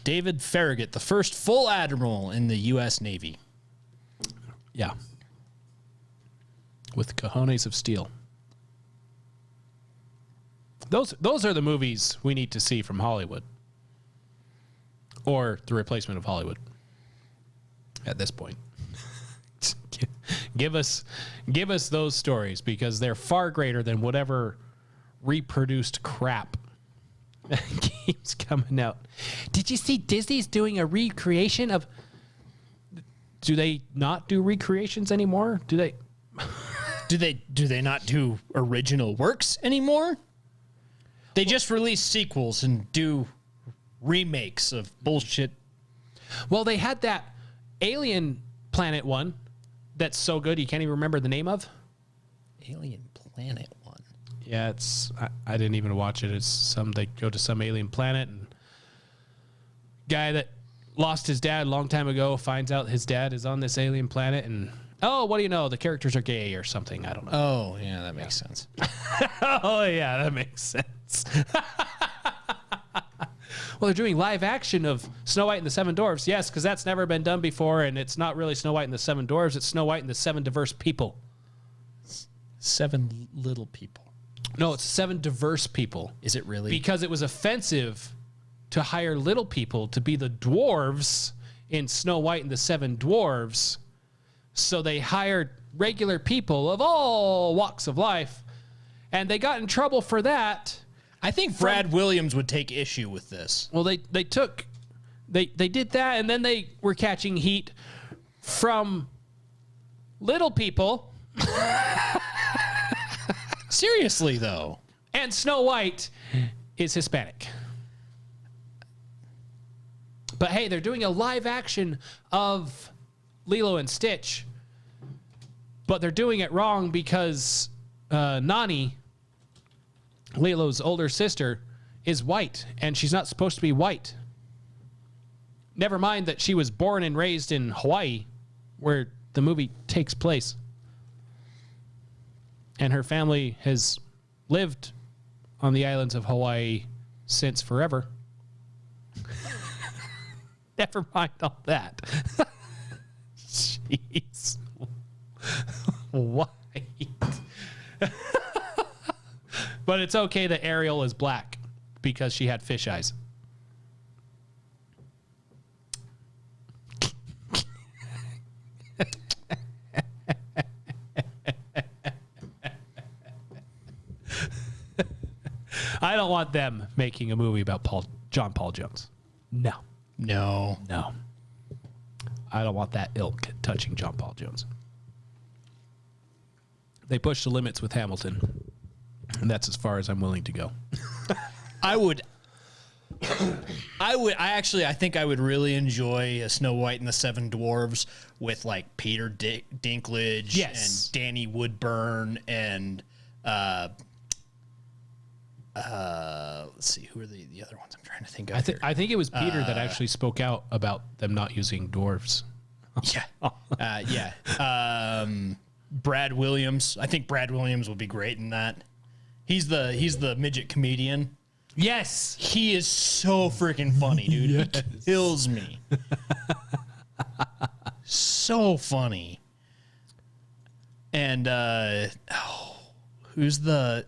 David Farragut, the first full admiral in the U.S. Navy. Yeah. With cojones of steel. Those are the movies we need to see from Hollywood. Or the replacement of Hollywood. At this point. Give us those stories because they're far greater than whatever reproduced crap keeps coming out. Did you see Disney's doing a recreation of... Do they not do recreations anymore? Do they not do original works anymore? They just release sequels and do remakes of bullshit. Well, they had that Alien Planet one that's so good you can't even remember the name of. Alien Planet one. Yeah, I didn't even watch it. It's they go to some alien planet and guy that lost his dad a long time ago finds out his dad is on this alien planet and Oh, what do you know? The characters are gay or something. I don't know. Oh, yeah, that makes sense. Oh, yeah, that makes sense. Well, they're doing live action of Snow White and the Seven Dwarfs. Yes, because that's never been done before, and it's not really Snow White and the Seven Dwarfs. It's Snow White and the Seven Diverse People. 7 little people. No, it's 7 diverse people. Is it really? Because it was offensive to hire little people to be the dwarves in Snow White and the Seven Dwarfs. So they hired regular people of all walks of life, and they got in trouble for that. I think Brad Williams would take issue with this. Well, they did that, and then they were catching heat from little people. Seriously, though. And Snow White is Hispanic. But hey, they're doing a live action of Lilo and Stitch, but they're doing it wrong because Nani, Lilo's older sister, is white, and she's not supposed to be white. Never mind that she was born and raised in Hawaii, where the movie takes place. And her family has lived on the islands of Hawaii since forever. Never mind all that. Jeez. White. But it's okay that Ariel is black because she had fish eyes. I don't want them making a movie about John Paul Jones. No. No. No. I don't want that ilk touching John Paul Jones. They pushed the limits with Hamilton, and that's as far as I'm willing to go. I think I would really enjoy a Snow White and the Seven Dwarves with like Peter Dinklage Yes. and Danny Woodburn and let's see, who are the other ones I'm trying to think of. I think it was Peter that actually spoke out about them not using dwarves. Yeah. Brad Williams. I think Brad Williams would be great in that. He's the midget comedian. Yes. He is so freaking funny, dude. Yes. He kills me. So funny. And who's the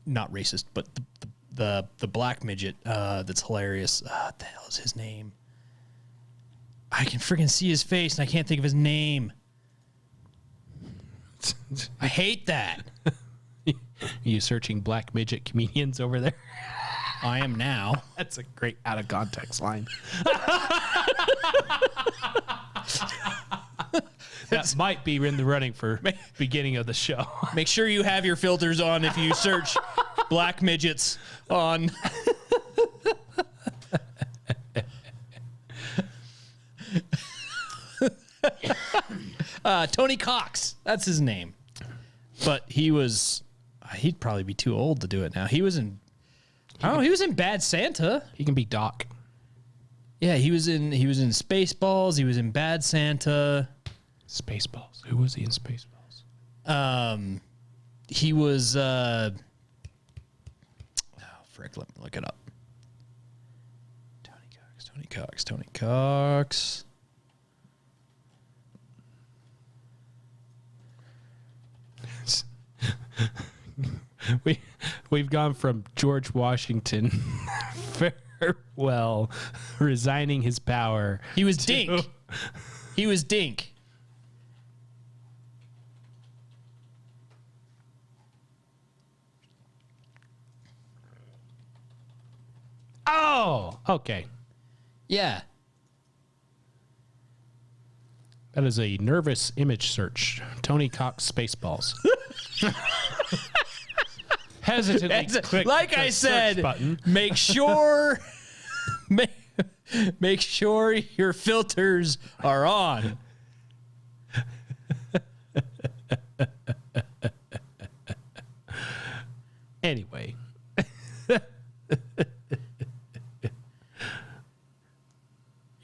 not racist, but the black midget that's hilarious. What the hell is his name? I can freaking see his face and I can't think of his name. I hate that. You searching black midget comedians over there? I am now. That's a great out of context line. That might be in the running for beginning of the show. Make sure you have your filters on if you search black midgets on. Tony Cox. That's his name. But he'd probably be too old to do it now. He was in Bad Santa. He can be Doc. Yeah, he was in Spaceballs. He was in Bad Santa. Spaceballs. Who was he in Spaceballs? He was let me look it up. Tony Cox. We've gone from George Washington farewell, resigning his power. He was Dink. He was Dink. Oh, okay. Yeah. That is a nervous image search. Tony Cox Spaceballs. Hesitantly click like the I search said, button. make sure make sure your filters are on. Anyway.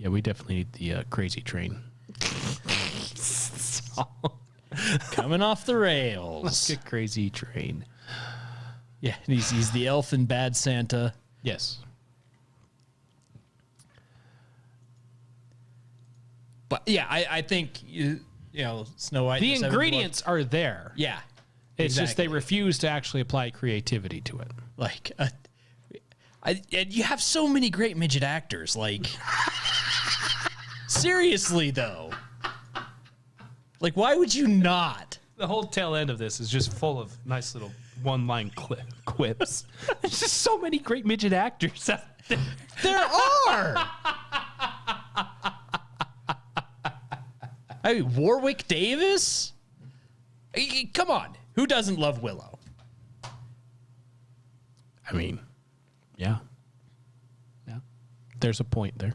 Yeah, we definitely need the crazy train. Coming off the rails. Like a crazy train. Yeah, he's the elf in Bad Santa. Yes. But yeah, I think you know Snow White. The and Seven ingredients are there. Dwarfs- yeah, It's just they exactly. refuse to actually apply creativity to it. Like, and you have so many great midget actors. Like, seriously though, like, why would you not? The whole tail end of this is just full of nice little one-line quips. There's just so many great midget actors out there. There are. I mean, Warwick Davis. Come on, who doesn't love Willow? I mean, yeah. Yeah. There's a point there.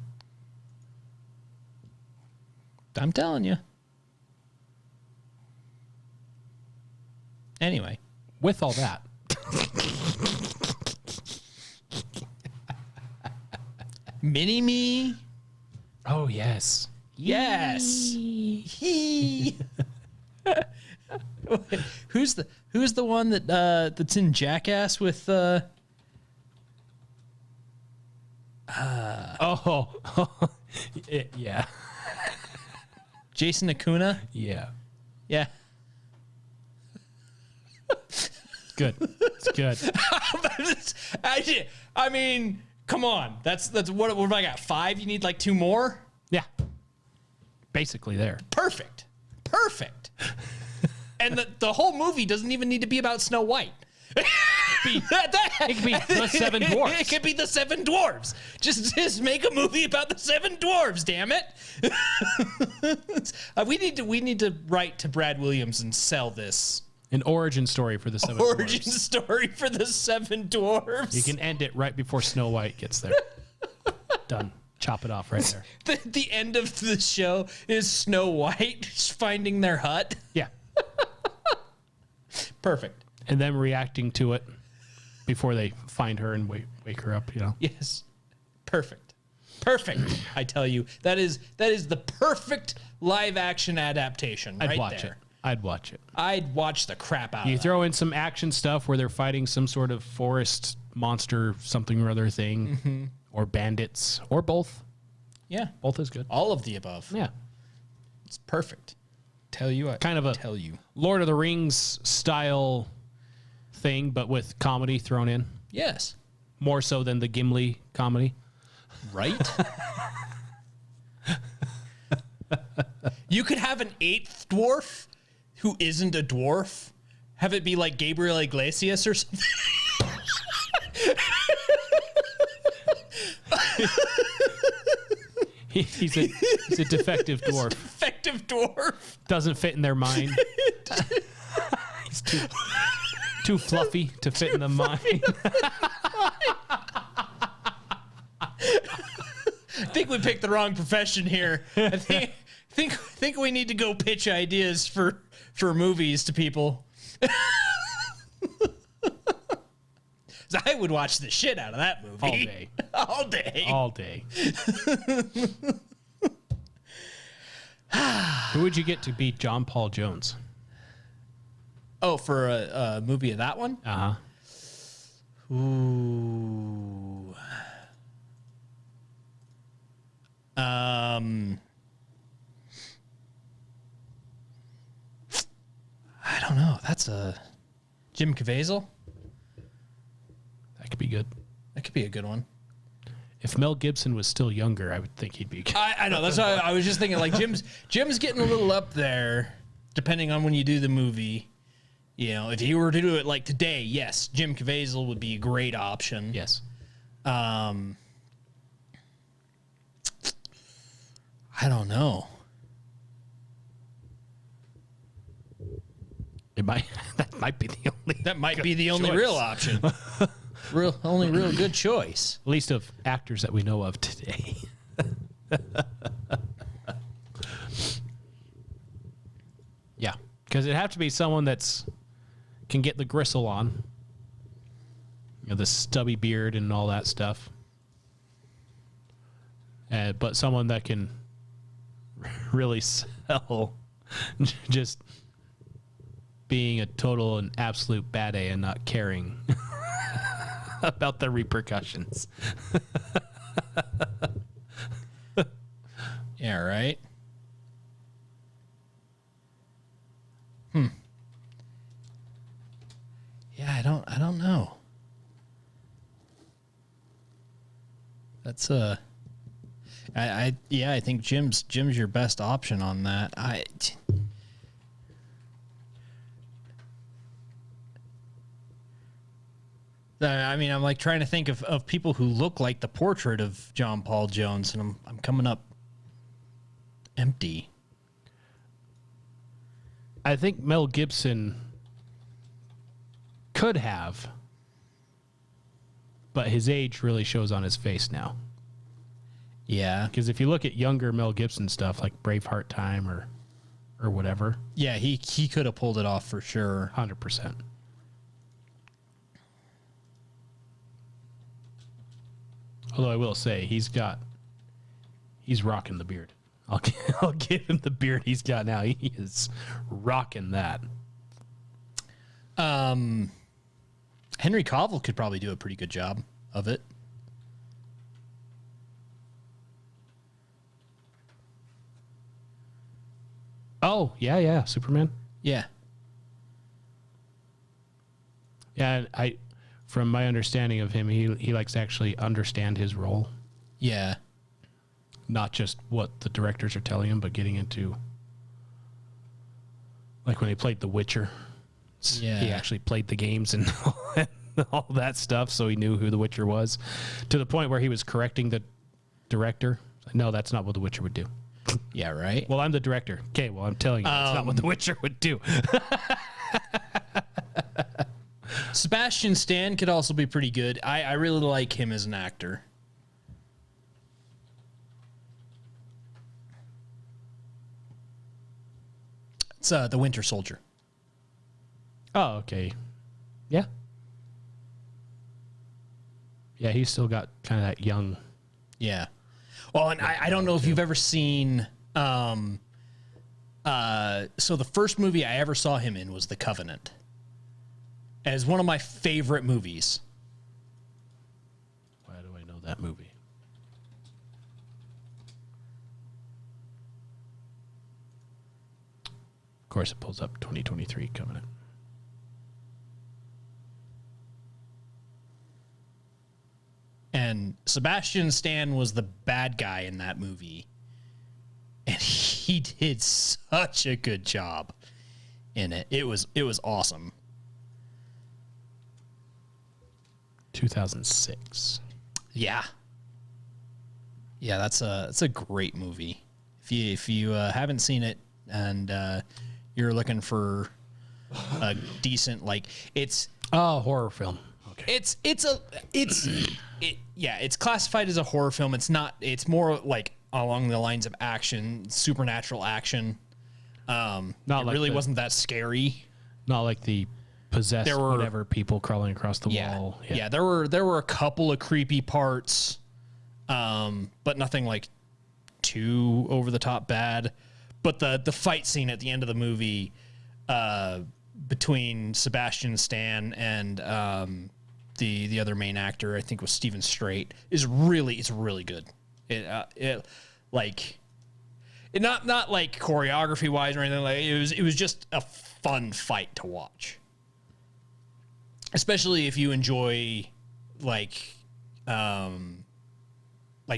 I'm telling you. Anyway, With all that, Mini-Me. oh, yes. Yes. Who's the one that's in Jackass with Oh, yeah. Jason Acuna? Yeah. Yeah. Good. It's good. I mean, come on. That's what have I got? 5? You need like 2 more? Yeah. Basically there. Perfect. And the whole movie doesn't even need to be about Snow White. It could be the 7 dwarfs. It could be the 7 dwarves. Just make a movie about the 7 dwarves, damn it. We need to write to Brad Williams and sell this An origin story for the 7 origin dwarfs. story for the 7 dwarves. You can end it right before Snow White gets there. Done. Chop it off right there. The end of the show is Snow White finding their hut. Yeah. Perfect. And them reacting to it before they find her and wake her up, you know. Yes. Perfect. I tell you, that is the perfect live action adaptation. I'd right watch there. it. I'd watch it. I'd watch the crap out You of throw in some action stuff where they're fighting some sort of forest monster, something or other thing, or bandits, or both. that. Yeah. Both is good. All of the above. Yeah. It's perfect. Tell you what. Kind of a tell you. Lord of the Rings style thing, but with comedy thrown in. Yes. More so than the Gimli comedy. Right? You could have an 8th dwarf who isn't a dwarf. Have it be like Gabriel Iglesias or something. He's a defective dwarf. Effective dwarf. Doesn't fit in their mind. He's too fluffy to fit in the mind. I think we picked the wrong profession here. I think we need to go pitch ideas for movies to people. I would watch the shit out of that movie. All day. All day. All day. Who would you get to beat John Paul Jones? Oh, for a movie of that one? Uh-huh. Ooh. I don't know. That's a Jim Caviezel. That could be good. That could be a good one. If Mel Gibson was still younger, I would think he'd be good. I know. That's why I was just thinking. Like Jim's getting a little up there, depending on when you do the movie. You know, if you were to do it like today, yes, Jim Caviezel would be a great option. Yes. I don't know. That might be the only. That might be the only choice. real option. Only real good choice. At least of actors that we know of today. Yeah, because it'd have to be someone that's can get the gristle on, you know, the stubby beard and all that stuff. but someone that can really sell just being a total and absolute bad A and not caring about the repercussions. Yeah, right. Yeah, I don't know. That's I think Jim's your best option on that. I mean, I'm like trying to think of people who look like the portrait of John Paul Jones, and I'm coming up empty. I think Mel Gibson could have, but his age really shows on his face now. Yeah. Because if you look at younger Mel Gibson stuff like Braveheart Time or whatever. Yeah, he could have pulled it off for sure. 100%. Although I will say he's rocking the beard. I'll give him the beard he's got now. He is rocking that. Henry Cavill could probably do a pretty good job of it. Oh, yeah, Superman. Yeah. Yeah, from my understanding of him, he likes to actually understand his role. Yeah. Not just what the directors are telling him, but getting into, like when he played The Witcher. Yeah. He actually played the games and all that stuff, so he knew who The Witcher was, to the point where he was correcting the director. No, that's not what The Witcher would do. Yeah, right. Well, I'm the director. Okay, well, I'm telling you, that's not what The Witcher would do. Sebastian Stan could also be pretty good. I really like him as an actor. It's the Winter Soldier. Oh, okay. Yeah. Yeah, he's still got kind of that young. Yeah. Well, and I don't know if you've ever seen. So the first movie I ever saw him in was The Covenant. As one of my favorite movies. Why do I know that movie? Of course, it pulls up 2023 Covenant. And Sebastian Stan was the bad guy in that movie. And he did such a good job in it. It was awesome. 2006. Yeah. Yeah, that's a great movie. If you haven't seen it and you're looking for a decent, like, it's horror film. Okay. It's classified as a horror film. It's more like along the lines of action, supernatural action. Wasn't that scary. Not like the possessed There were- whatever people crawling across the wall. Yeah, there were a couple of creepy parts, but nothing like too over the top bad. But the fight scene at the end of the movie between Sebastian Stan and the other main actor, I think was Stephen Strait, it's really good. Not like choreography wise or anything like it was just a fun fight to watch. Especially if you enjoy like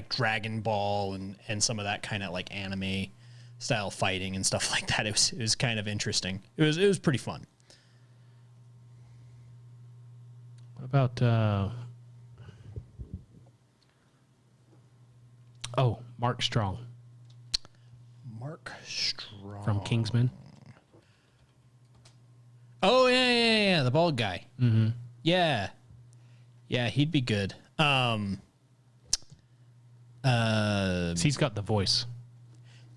Dragon Ball and some of that kind of like anime style fighting and stuff like that. It was kind of interesting. It was pretty fun. What about Mark Strong from Kingsman? Oh yeah, the bald guy. Mm-hmm. Yeah, he'd be good. He's got the voice.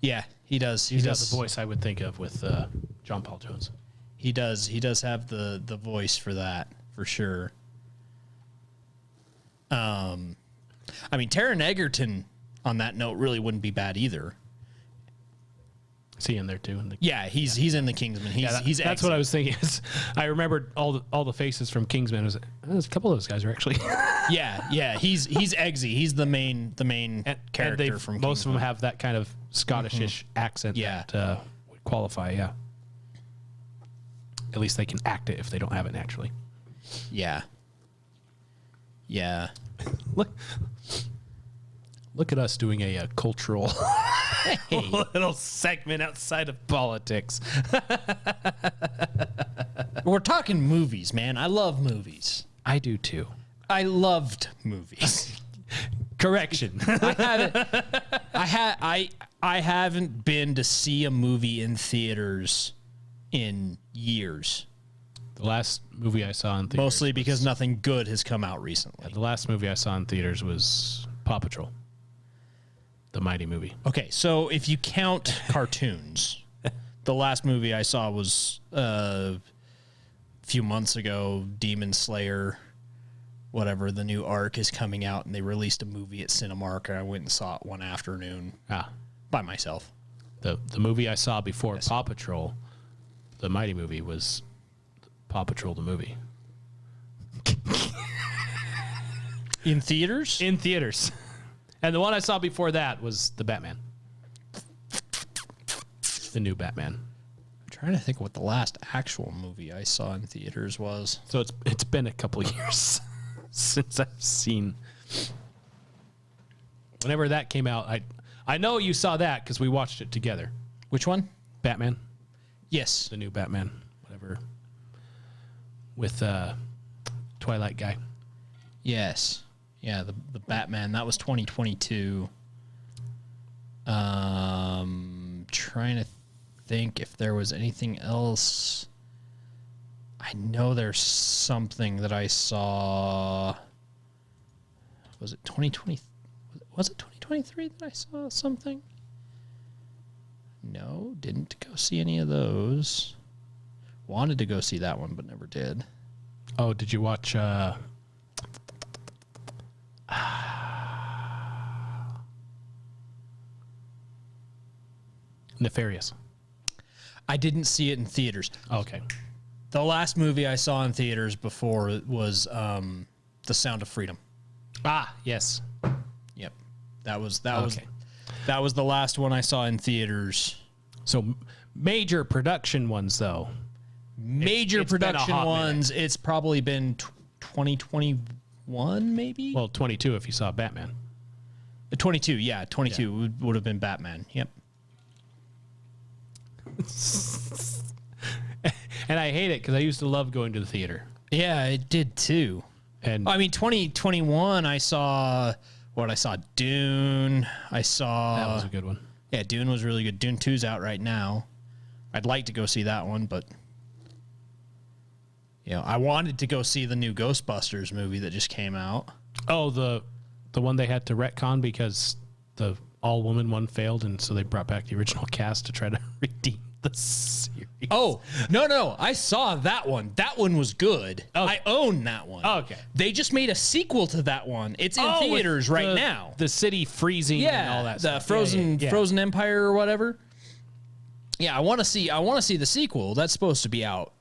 Yeah, he does. He's got the voice I would think of with John Paul Jones. He does. He does have the voice for that for sure. I mean, Taron Egerton on that note, really wouldn't be bad either. Is he in there too? Yeah, he's in the Kingsman. That's what I was thinking. I remembered all the faces from Kingsman. There's a couple of those guys are actually. yeah. He's Eggsy. He's the main character from Kingsman. Most of them have that kind of Scottish-ish accent. Yeah. That would qualify. Yeah. At least they can act it if they don't have it naturally. Yeah. Look at us doing a cultural little segment outside of politics. We're talking movies, man. I love movies. I do too. I loved movies. Correction. I haven't been to see a movie in theaters in years. The last movie I saw in theaters. Mostly because nothing good has come out recently. The last movie I saw in theaters was Paw Patrol. The Mighty movie. Okay, so if you count cartoons, the last movie I saw was a few months ago, Demon Slayer, whatever, the new arc is coming out, and they released a movie at Cinemark, and I went and saw it one afternoon by myself. The movie I saw before Paw Patrol, the Mighty movie, was Paw Patrol the movie. In theaters? In theaters. And the one I saw before that was the Batman. The new Batman. I'm trying to think what the last actual movie I saw in theaters was. So it's been a couple of years since I've seen. Whenever that came out, I know you saw that because we watched it together. Which one? Batman. Yes. The new Batman. Whatever. With Twilight guy. Yes. Yeah, the Batman. That was 2022. Trying to think if there was anything else. I know there's something that I saw. Was it 2020? Was it 2023 that I saw something? No, didn't go see any of those. Wanted to go see that one, but never did. Oh, did you watch Nefarious? I didn't see it in theaters. Okay. The last movie I saw in theaters before was The Sound of Freedom. Ah, yes. Yep. That was the last one I saw in theaters. So major production ones though. Major production ones, it's probably been 2021 maybe? Well, 22 if you saw Batman. 22, yeah, 22 would have been Batman. Yep. And I hate it because I used to love going to the theater. Yeah, it did too. And I mean, 2021, I saw Dune. that was a good one. Yeah, Dune was really good. Dune 2's out right now. I'd like to go see that one, but I wanted to go see the new Ghostbusters movie that just came out. Oh, the one they had to retcon because the all-woman one failed, and so they brought back the original cast to try to redeem the series. Oh, no. I saw that one. That one was good. Okay. I own that one. Okay. They just made a sequel to that one. It's in theaters right now. The city freezing and all that the stuff. Frozen Empire or whatever. Yeah, I want to see the sequel. That's supposed to be out.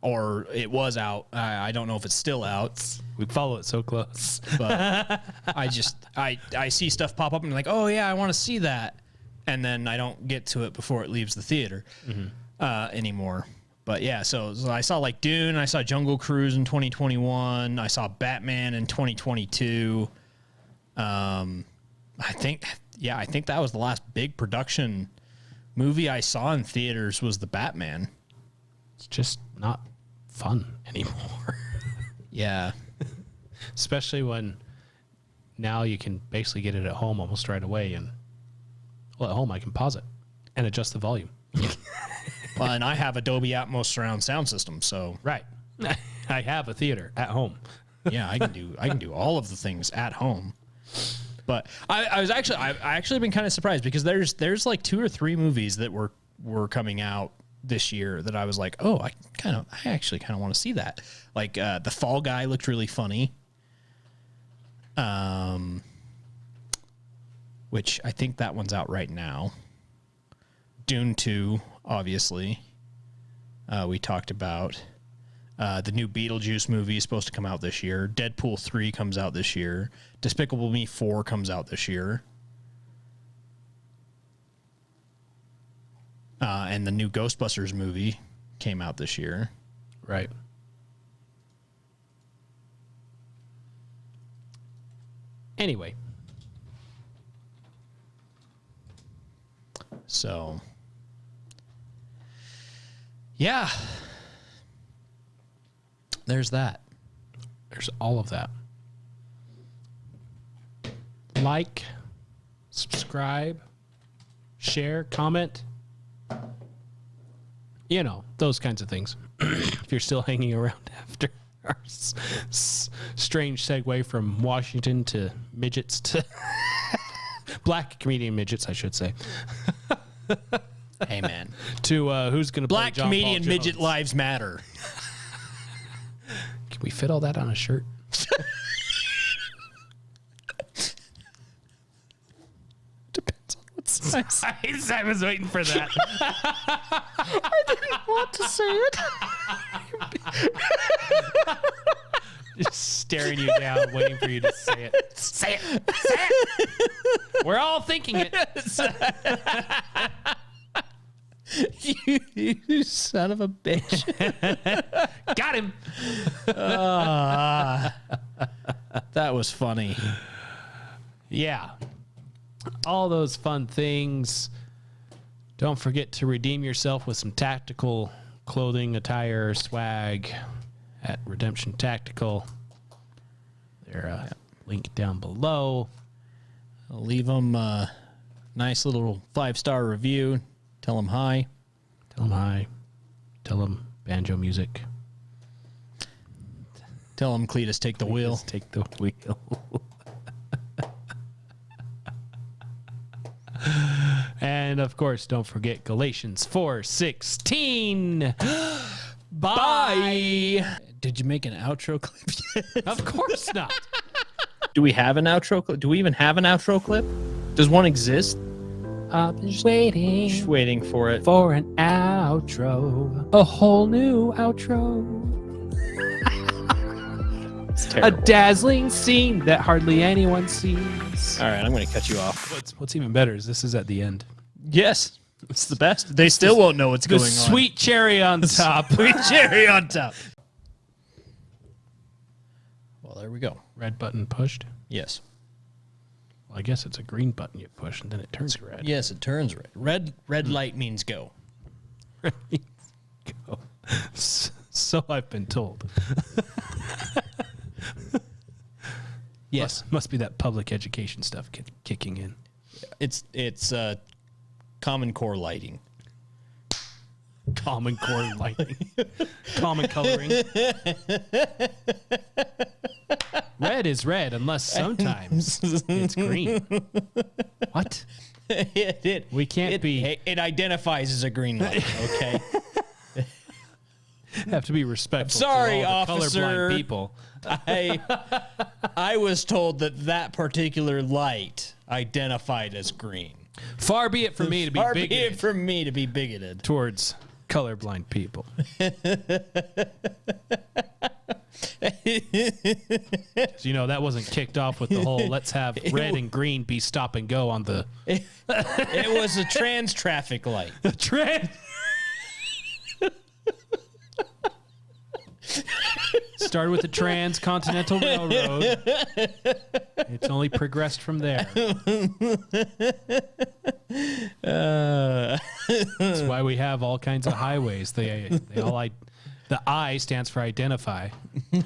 Or it was out. I don't know if it's still out. We follow it so close. But I see stuff pop up and I'm like, oh yeah, I want to see that. And then I don't get to it before it leaves the theater anymore. But yeah, so I saw like Dune, I saw Jungle Cruise in 2021, I saw Batman in 2022. I think that was the last big production movie I saw in theaters was the Batman. It's just not fun anymore. Yeah. Especially when now you can basically get it at home almost right away. And at home I can pause it and adjust the volume. Well, and I have a Dolby Atmos surround sound system, so right. I have a theater at home. Yeah, I can do all of the things at home. But I've actually been kind of surprised because there's like 2 or 3 movies that were coming out this year that I was like, oh, I actually kind of want to see that. Like the Fall Guy looked really funny. which I think that one's out right now. Dune 2, obviously. We talked about. The new Beetlejuice movie is supposed to come out this year. Deadpool 3 comes out this year. Despicable Me 4 comes out this year. And the new Ghostbusters movie came out this year. Right. Anyway. So, yeah. There's that. There's all of that. Like, subscribe, share, comment. You know, those kinds of things. If you're still hanging around after our strange segue from Washington to midgets to black comedian midgets, I should say. Hey, man. To who's going to play Black John comedian Paul midget Jones. lives matter. Can we fit all that on a shirt? Depends on what size. I was waiting for that. I didn't want to say it. Just staring you down, waiting for you to say it. Say it. Say it. We're all thinking it. You son of a bitch. Got him. That was funny. Yeah. All those fun things. Don't forget to redeem yourself with some tactical clothing, attire, swag at Redemption Tactical. They're link down below. I'll leave them a nice little 5-star review. Tell them hi. Tell them hi. Tell them banjo music. Tell them Cletus take the wheel. Just take the wheel. And of course, don't forget Galatians 4:16. Bye. Did you make an outro clip yet? Of course not. Do we have an outro clip? Do we even have an outro clip? Does one exist? Just waiting. Just waiting for it. For an outro. A whole new outro. It's A terrible. dazzling scene that hardly anyone sees. All right, I'm going to cut you off. What's even better is this is at the end. Yes, it's the best. They still won't know what's The going on. sweet cherry on top. Sweet cherry on top. Well, there we go. Red button pushed. Yes. Well, I guess it's a green button you push and then it turns red. Yes, it turns red. Red light means go. Go. So I've been told. Yes. Must be that public education stuff kicking in. It's Common Core lighting. Common Core lighting. Common coloring. Red is red unless sometimes it's green. What? We can't be. It identifies as a green light, okay? Have to be respectful. Sorry, to all the officer. colorblind people. I was told that particular light identified as green. Far be it from me to be Far be bigoted it from me to be bigoted towards colorblind people. So, you know, that wasn't kicked off with the whole let's have red and green be stop and go on the It was a trans traffic light. trend. Started with the Transcontinental Railroad. It's only progressed from there. That's why we have all kinds of highways. They all the I stands for identify.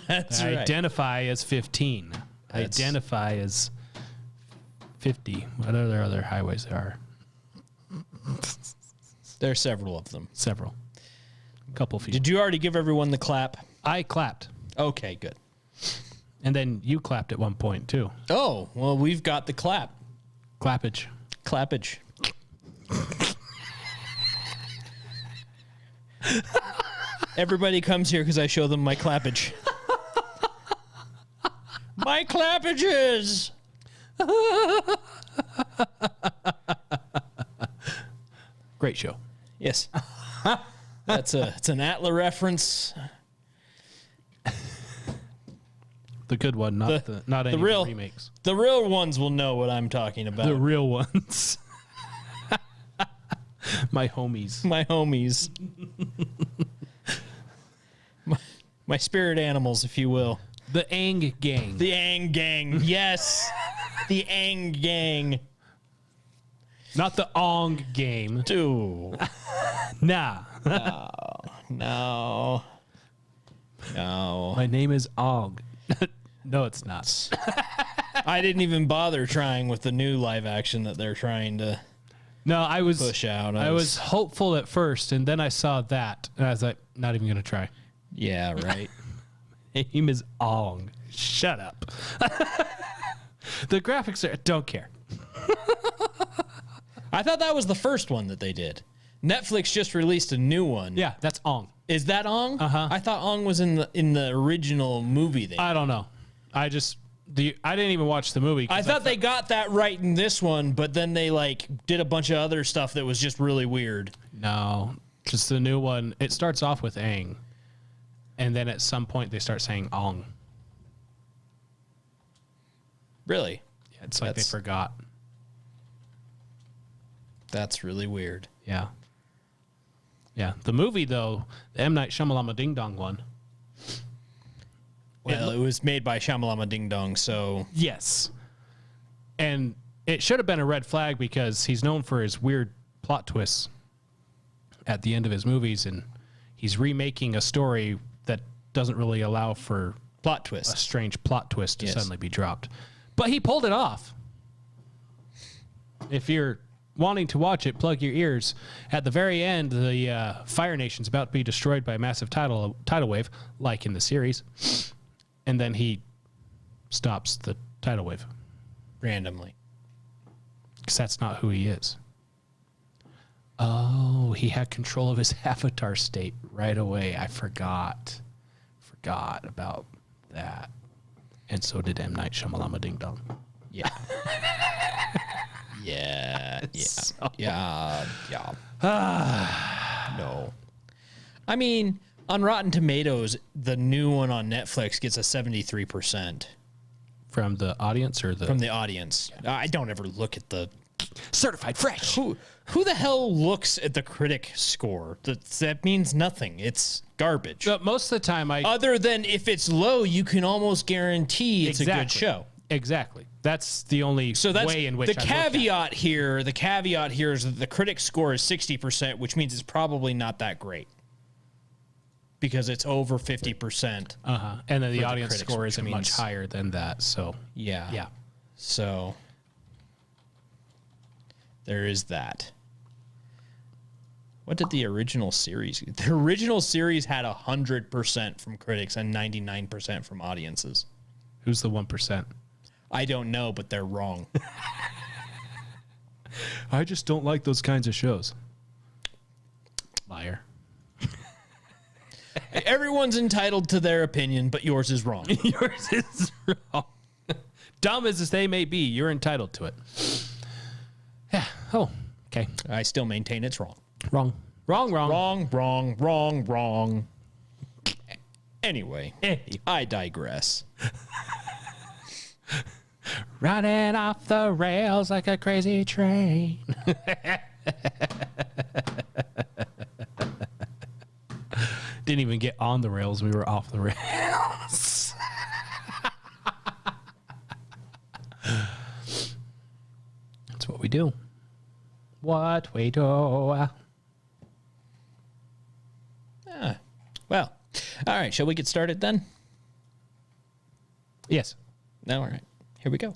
That's I right. identify as 15. Identify as 50. What other highways there are? There are several of them. Several. A couple few. Did you already give everyone the clap? I clapped. Okay, good. And then you clapped at one point, too. Oh, well, we've got the clap. Clappage. Clappage. Everybody comes here because I show them my clappage. My clappages! Great show. Yes. It's an Atla reference. The good one, not any of real the remakes. The real ones will know what I'm talking about. The real ones. My homies. My homies. my spirit animals, if you will. The Ang Gang. The Ang Gang. Yes. The Ang Gang. Not the Ong game. Dude. Nah. No. My name is Ong. No, it's not. I didn't even bother trying with the new live action that they're trying to I was push out. I was hopeful at first, and then I saw that, and I was like, not even gonna try. Yeah, right. My name is Ong. Shut up. The graphics are. Don't care. I thought that was the first one that they did. Netflix just released a new one. Yeah, that's Ong. Is that Ong? Uh-huh. I thought Ong was in the original movie. I don't know. I didn't even watch the movie. I thought they got that right in this one, but then they did a bunch of other stuff that was just really weird. No, just the new one. It starts off with Ang, and then at some point they start saying Ong. Really? Yeah, it's like they forgot. That's really weird. Yeah. Yeah. The movie, though, the M. Night Shyamalan Ding Dong one. Well, it was made by Shyamalama Ding Dong, so... Yes. And it should have been a red flag because he's known for his weird plot twists at the end of his movies, and he's remaking a story that doesn't really allow for plot twist, a strange plot twist to suddenly be dropped. But he pulled it off. If you're wanting to watch it, plug your ears. At the very end, the Fire Nation's about to be destroyed by a massive tidal wave, like in the series. And then he stops the tidal wave. Randomly. Because that's not who he is. Oh, he had control of his avatar state right away. I forgot about that. And so did M. Night Shyamalan Ding Dong. Yeah. Yeah. No. I mean, on Rotten Tomatoes, the new one on Netflix gets a 73%. From the audience or the... From the audience. Yeah. I don't ever look at the... Certified fresh. Who the hell looks at the critic score? That means nothing. It's garbage. But most of the time Other than if it's low, you can almost guarantee it's a good show. Exactly. That's the only way in which the caveat here. The caveat here is that the critic score is 60%, which means it's probably not that great because it's over 50%. And then the audience score is much higher than that. So yeah. So there is that. What did the original series? The original series had 100% from critics and 99% from audiences. Who's the 1%? I don't know, but they're wrong. I just don't like those kinds of shows. Liar. Everyone's entitled to their opinion, but yours is wrong. Yours is wrong. Dumb as they may be, you're entitled to it. Yeah. Oh, okay. I still maintain it's wrong. Wrong. Anyway, I digress. Running off the rails like a crazy train. Didn't even get on the rails. We were off the rails. That's what we do. What we do. Well, all right. Shall we get started then? Yes. No, all right. Here we go.